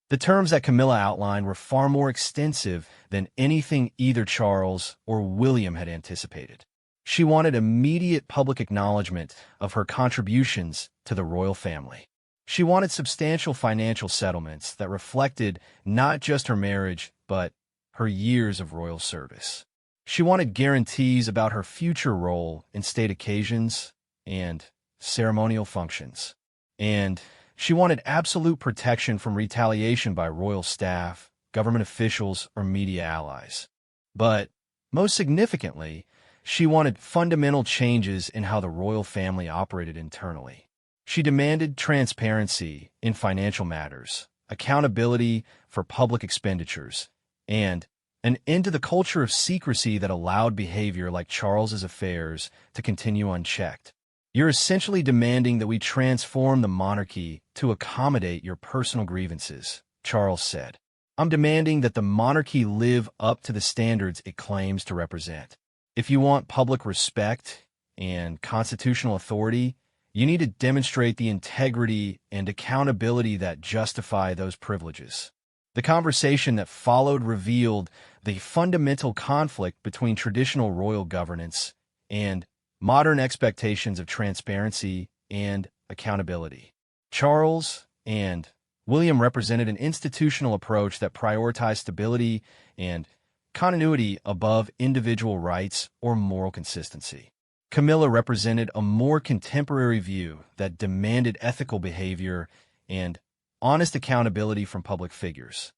The terms that Camilla outlined were far more extensive than anything either Charles or William had anticipated. She wanted immediate public acknowledgement of her contributions to the royal family. She wanted substantial financial settlements that reflected not just her marriage, but her years of royal service. She wanted guarantees about her future role in state occasions and ceremonial functions. And she wanted absolute protection from retaliation by royal staff, government officials, or media allies. But most significantly, she wanted fundamental changes in how the royal family operated internally. She demanded transparency in financial matters, accountability for public expenditures, and an end to the culture of secrecy that allowed behavior like Charles's affairs to continue unchecked. "You're essentially demanding that we transform the monarchy to accommodate your personal grievances," Charles said. "I'm demanding that the monarchy live up to the standards it claims to represent. If you want public respect and constitutional authority, you need to demonstrate the integrity and accountability that justify those privileges." The conversation that followed revealed the fundamental conflict between traditional royal governance and modern expectations of transparency and accountability. Charles and William represented an institutional approach that prioritized stability and continuity above individual rights or moral consistency. Camilla represented a more contemporary view that demanded ethical behavior and honest accountability from public figures.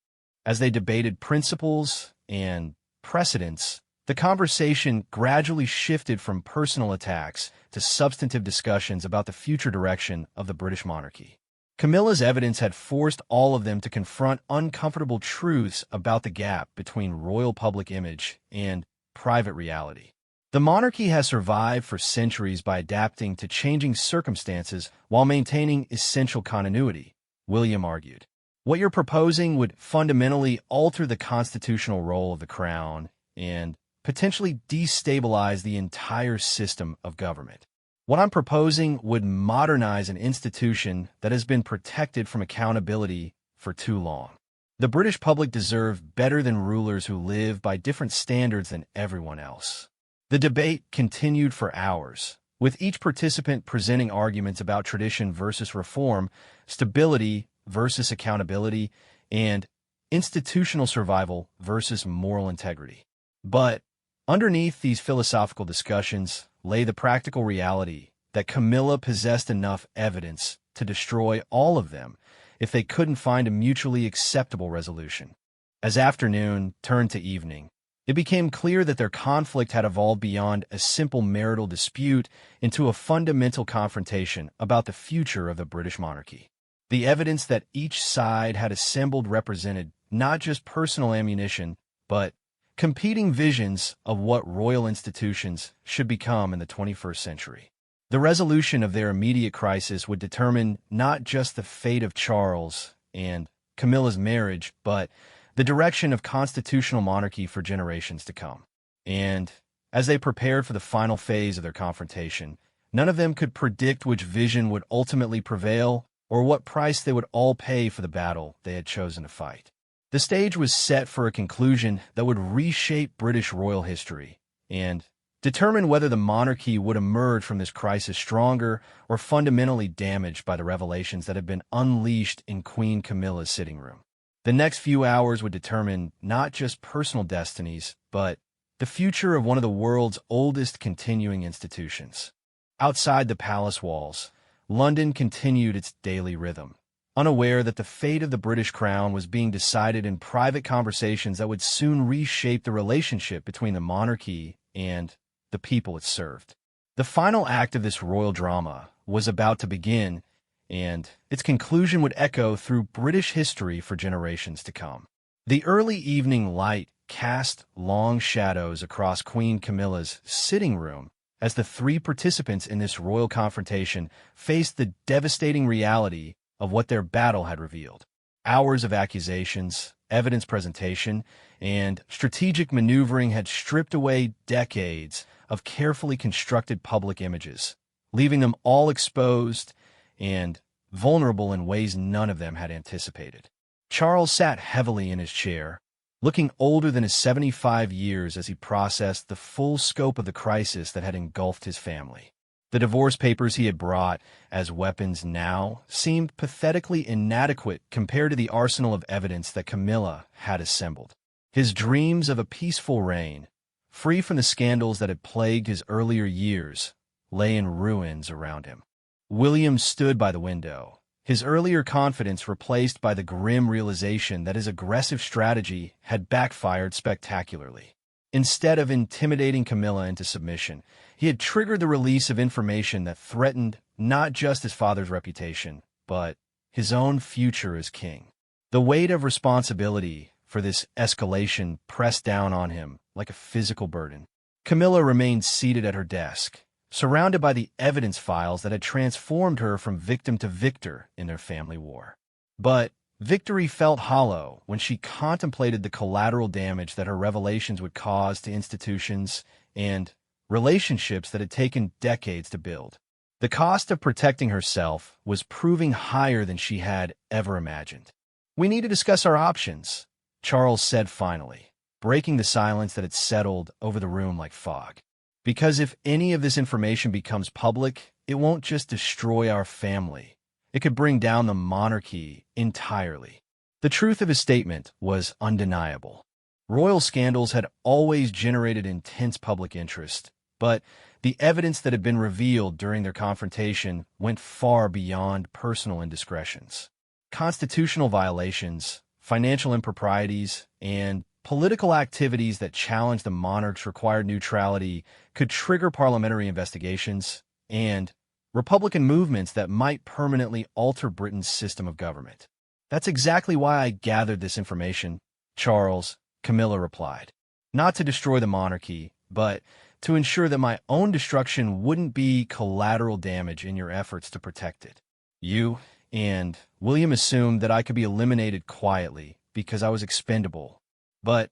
As they debated principles and precedents, the conversation gradually shifted from personal attacks to substantive discussions about the future direction of the British monarchy. Camilla's evidence had forced all of them to confront uncomfortable truths about the gap between royal public image and private reality. The monarchy has survived for centuries by adapting to changing circumstances while maintaining essential continuity, William argued. "What you're proposing would fundamentally alter the constitutional role of the crown and potentially destabilize the entire system of government. What I'm proposing would modernize an institution that has been protected from accountability for too long. The British public deserve better than rulers who live by different standards than everyone else." The debate continued for hours, with each participant presenting arguments about tradition versus reform, stability versus accountability, and institutional survival versus moral integrity. But underneath these philosophical discussions lay the practical reality that Camilla possessed enough evidence to destroy all of them if they couldn't find a mutually acceptable resolution. As afternoon turned to evening, it became clear that their conflict had evolved beyond a simple marital dispute into a fundamental confrontation about the future of the British monarchy. The evidence that each side had assembled represented not just personal ammunition, but competing visions of what royal institutions should become in the 21st century. The resolution of their immediate crisis would determine not just the fate of Charles and Camilla's marriage, but the direction of constitutional monarchy for generations to come. And as they prepared for the final phase of their confrontation, none of them could predict which vision would ultimately prevail or what price they would all pay for the battle they had chosen to fight. The stage was set for a conclusion that would reshape British royal history and determine whether the monarchy would emerge from this crisis stronger or fundamentally damaged by the revelations that had been unleashed in Queen Camilla's sitting room. The next few hours would determine not just personal destinies, but the future of one of the world's oldest continuing institutions. Outside the palace walls, London continued its daily rhythm, unaware that the fate of the British crown was being decided in private conversations that would soon reshape the relationship between the monarchy and the people it served. The final act of this royal drama was about to begin, and its conclusion would echo through British history for generations to come. The early evening light cast long shadows across Queen Camilla's sitting room as the three participants in this royal confrontation faced the devastating reality of what their battle had revealed. Hours of accusations, evidence presentation, and strategic maneuvering had stripped away decades of carefully constructed public images, leaving them all exposed and vulnerable in ways none of them had anticipated. Charles sat heavily in his chair, looking older than his 75 years as he processed the full scope of the crisis that had engulfed his family. The divorce papers he had brought as weapons now seemed pathetically inadequate compared to the arsenal of evidence that Camilla had assembled. His dreams of a peaceful reign, free from the scandals that had plagued his earlier years, lay in ruins around him. William stood by the window, his earlier confidence replaced by the grim realization that his aggressive strategy had backfired spectacularly. Instead of intimidating Camilla into submission, he had triggered the release of information that threatened not just his father's reputation, but his own future as king. The weight of responsibility for this escalation pressed down on him like a physical burden. Camilla remained seated at her desk, surrounded by the evidence files that had transformed her from victim to victor in their family war. But victory felt hollow when she contemplated the collateral damage that her revelations would cause to institutions and relationships that had taken decades to build. The cost of protecting herself was proving higher than she had ever imagined. "We need to discuss our options," Charles said finally, breaking the silence that had settled over the room like fog. "Because if any of this information becomes public, it won't just destroy our family. It could bring down the monarchy entirely." The truth of his statement was undeniable. Royal scandals had always generated intense public interest, but the evidence that had been revealed during their confrontation went far beyond personal indiscretions. Constitutional violations, financial improprieties, and political activities that challenged the monarch's required neutrality could trigger parliamentary investigations and Republican movements that might permanently alter Britain's system of government. "That's exactly why I gathered this information, Charles," Camilla replied. "Not to destroy the monarchy, but to ensure that my own destruction wouldn't be collateral damage in your efforts to protect it. You and William assumed that I could be eliminated quietly because I was expendable. But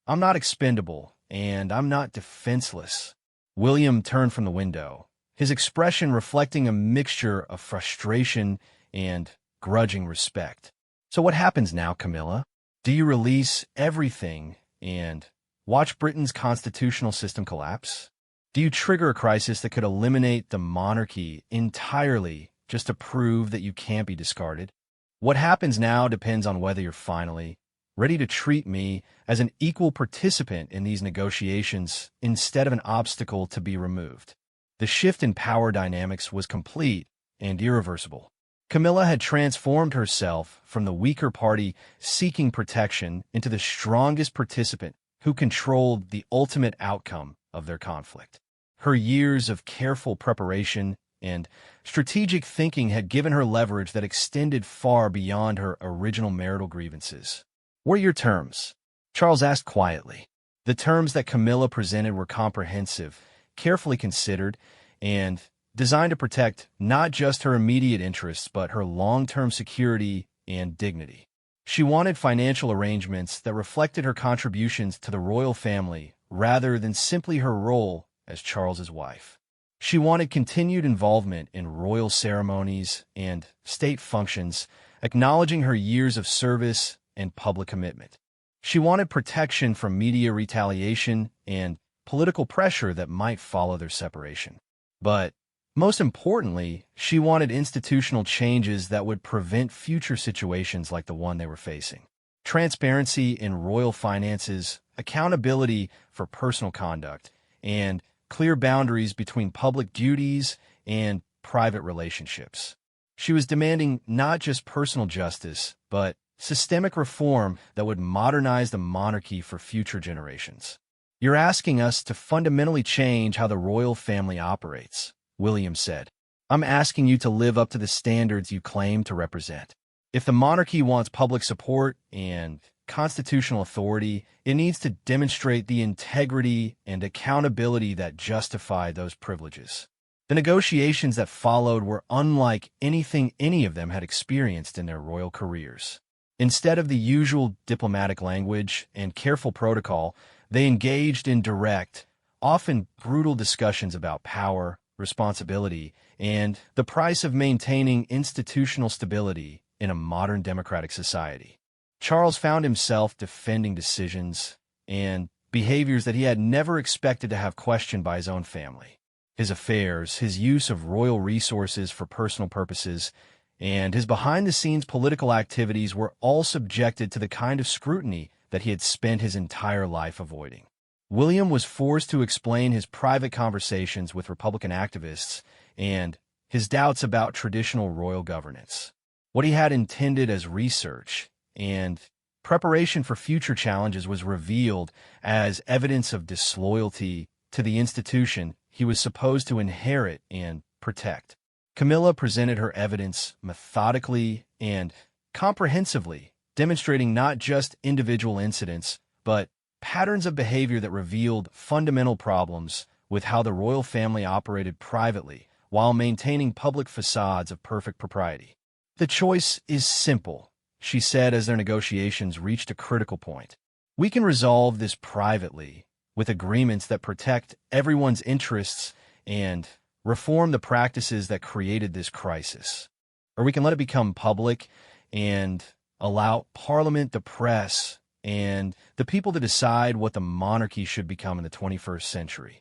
I'm not expendable, and I'm not defenseless." William turned from the window, his expression reflecting a mixture of frustration and grudging respect. "So what happens now, Camilla? Do you release everything and watch Britain's constitutional system collapse? Do you trigger a crisis that could eliminate the monarchy entirely just to prove that you can't be discarded? What happens now depends on whether you're finally ready to treat me as an equal participant in these negotiations instead of an obstacle to be removed." The shift in power dynamics was complete and irreversible. Camilla had transformed herself from the weaker party seeking protection into the strongest participant who controlled the ultimate outcome of their conflict. Her years of careful preparation and strategic thinking had given her leverage that extended far beyond her original marital grievances. "What are your terms?" Charles asked quietly. The terms that Camilla presented were comprehensive, carefully considered, and designed to protect not just her immediate interests, but her long-term security and dignity. She wanted financial arrangements that reflected her contributions to the royal family rather than simply her role as Charles's wife. She wanted continued involvement in royal ceremonies and state functions, acknowledging her years of service and public commitment. She wanted protection from media retaliation and political pressure that might follow their separation. But most importantly, she wanted institutional changes that would prevent future situations like the one they were facing. Transparency in royal finances, accountability for personal conduct, and clear boundaries between public duties and private relationships. She was demanding not just personal justice, but systemic reform that would modernize the monarchy for future generations. "You're asking us to fundamentally change how the royal family operates," William said. "I'm asking you to live up to the standards you claim to represent. If the monarchy wants public support and constitutional authority, it needs to demonstrate the integrity and accountability that justify those privileges." The negotiations that followed were unlike anything any of them had experienced in their royal careers. Instead of the usual diplomatic language and careful protocol, they engaged in direct, often brutal discussions about power, responsibility, and the price of maintaining institutional stability in a modern democratic society. Charles found himself defending decisions and behaviors that he had never expected to have questioned by his own family. His affairs, his use of royal resources for personal purposes, and his behind-the-scenes political activities were all subjected to the kind of scrutiny that he had spent his entire life avoiding. William was forced to explain his private conversations with Republican activists and his doubts about traditional royal governance. What he had intended as research and preparation for future challenges was revealed as evidence of disloyalty to the institution he was supposed to inherit and protect. Camilla presented her evidence methodically and comprehensively, demonstrating not just individual incidents, but patterns of behavior that revealed fundamental problems with how the royal family operated privately while maintaining public facades of perfect propriety. "The choice is simple," she said as their negotiations reached a critical point. "We can resolve this privately, with agreements that protect everyone's interests and reform the practices that created this crisis. Or we can let it become public and allow Parliament, the press, and the people to decide what the monarchy should become in the 21st century."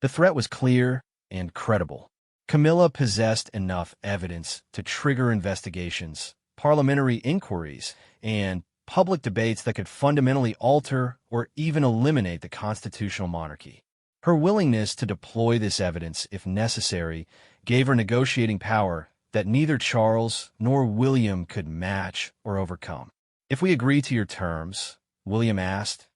The threat was clear and credible. Camilla possessed enough evidence to trigger investigations, parliamentary inquiries, and public debates that could fundamentally alter or even eliminate the constitutional monarchy. Her willingness to deploy this evidence, if necessary, gave her negotiating power that neither Charles nor William could match or overcome. "If we agree to your terms," William asked,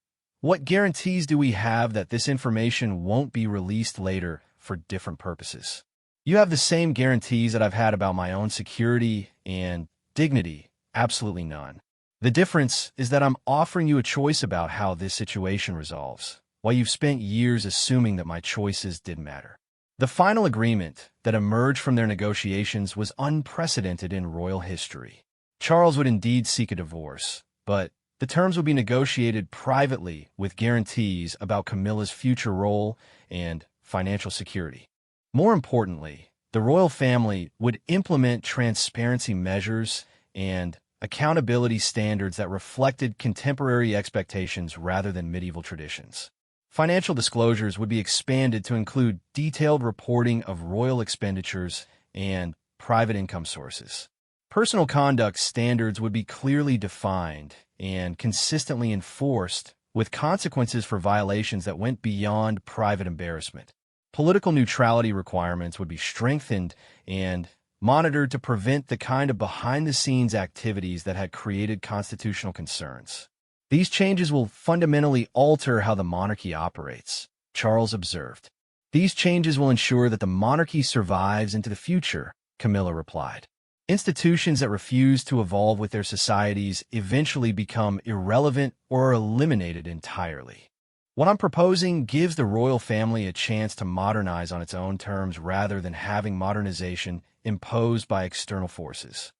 "what guarantees do we have that this information won't be released later for different purposes?" "You have the same guarantees that I've had about my own security and dignity. Absolutely none. The difference is that I'm offering you a choice about how this situation resolves, while you've spent years assuming that my choices didn't matter." The final agreement that emerged from their negotiations was unprecedented in royal history. Charles would indeed seek a divorce, but the terms would be negotiated privately with guarantees about Camilla's future role and financial security. More importantly, the royal family would implement transparency measures and accountability standards that reflected contemporary expectations rather than medieval traditions. Financial disclosures would be expanded to include detailed reporting of royal expenditures and private income sources. Personal conduct standards would be clearly defined and consistently enforced, with consequences for violations that went beyond private embarrassment. Political neutrality requirements would be strengthened and monitored to prevent the kind of behind-the-scenes activities that had created constitutional concerns. "These changes will fundamentally alter how the monarchy operates," Charles observed. "These changes will ensure that the monarchy survives into the future," Camilla replied. "Institutions that refuse to evolve with their societies eventually become irrelevant or are eliminated entirely. What I'm proposing gives the royal family a chance to modernize on its own terms rather than having modernization imposed by external forces."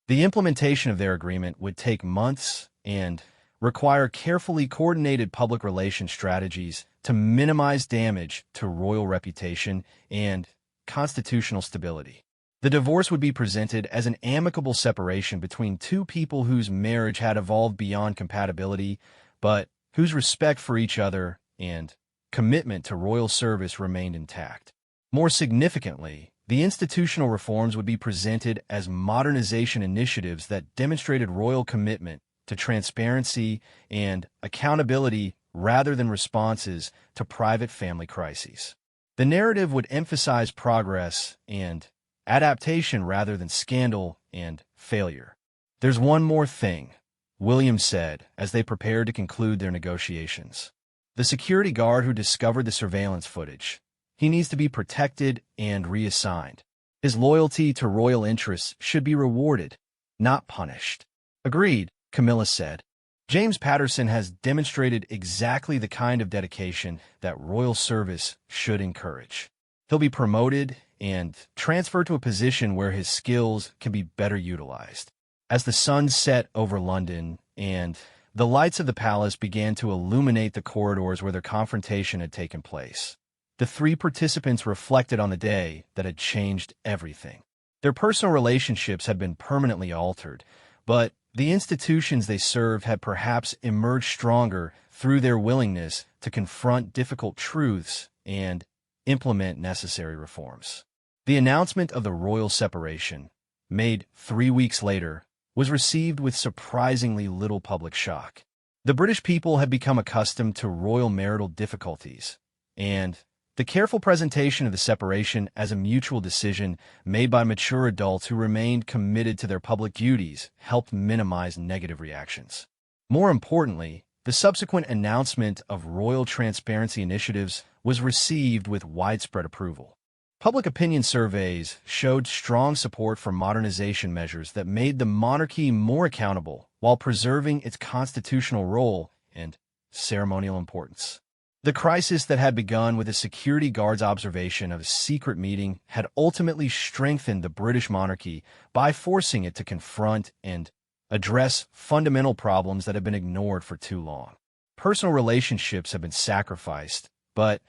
The implementation of their agreement would take months and require carefully coordinated public relations strategies to minimize damage to royal reputation and constitutional stability. The divorce would be presented as an amicable separation between two people whose marriage had evolved beyond compatibility, but whose respect for each other and commitment to royal service remained intact. More significantly, the institutional reforms would be presented as modernization initiatives that demonstrated royal commitment to transparency and accountability rather than responses to private family crises. The narrative would emphasize progress and adaptation rather than scandal and failure. "There's one more thing," William said as they prepared to conclude their negotiations. "The security guard who discovered the surveillance footage. He needs to be protected and reassigned. His loyalty to royal interests should be rewarded, not punished." "Agreed," Camilla said. "James Patterson has demonstrated exactly the kind of dedication that royal service should encourage. He'll be promoted and transferred to a position where his skills can be better utilized." As the sun set over London and the lights of the palace began to illuminate the corridors where their confrontation had taken place, the three participants reflected on the day that had changed everything. Their personal relationships had been permanently altered, but the institutions they served had perhaps emerged stronger through their willingness to confront difficult truths and implement necessary reforms. The announcement of the royal separation, made 3 weeks later, was received with surprisingly little public shock. The British people had become accustomed to royal marital difficulties, and the careful presentation of the separation as a mutual decision made by mature adults who remained committed to their public duties helped minimize negative reactions. More importantly, the subsequent announcement of royal transparency initiatives was received with widespread approval. Public opinion surveys showed strong support for modernization measures that made the monarchy more accountable while preserving its constitutional role and ceremonial importance. The crisis that had begun with a security guard's observation of a secret meeting had ultimately strengthened the British monarchy by forcing it to confront and address fundamental problems that had been ignored for too long. Personal relationships had been sacrificed, but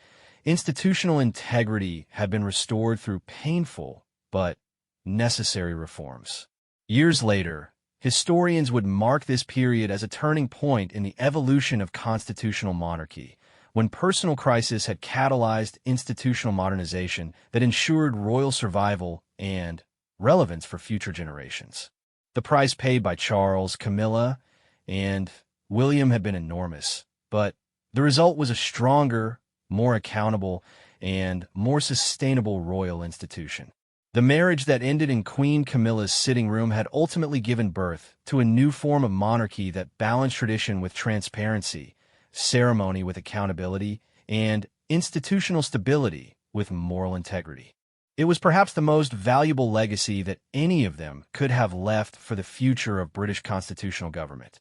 institutional integrity had been restored through painful but necessary reforms. Years later, historians would mark this period as a turning point in the evolution of constitutional monarchy, when personal crisis had catalyzed institutional modernization that ensured royal survival and relevance for future generations. The price paid by Charles, Camilla, and William had been enormous, but the result was a stronger, more accountable, and more sustainable royal institution. The marriage that ended in Queen Camilla's sitting room had ultimately given birth to a new form of monarchy that balanced tradition with transparency, ceremony with accountability, and institutional stability with moral integrity. It was perhaps the most valuable legacy that any of them could have left for the future of British constitutional government.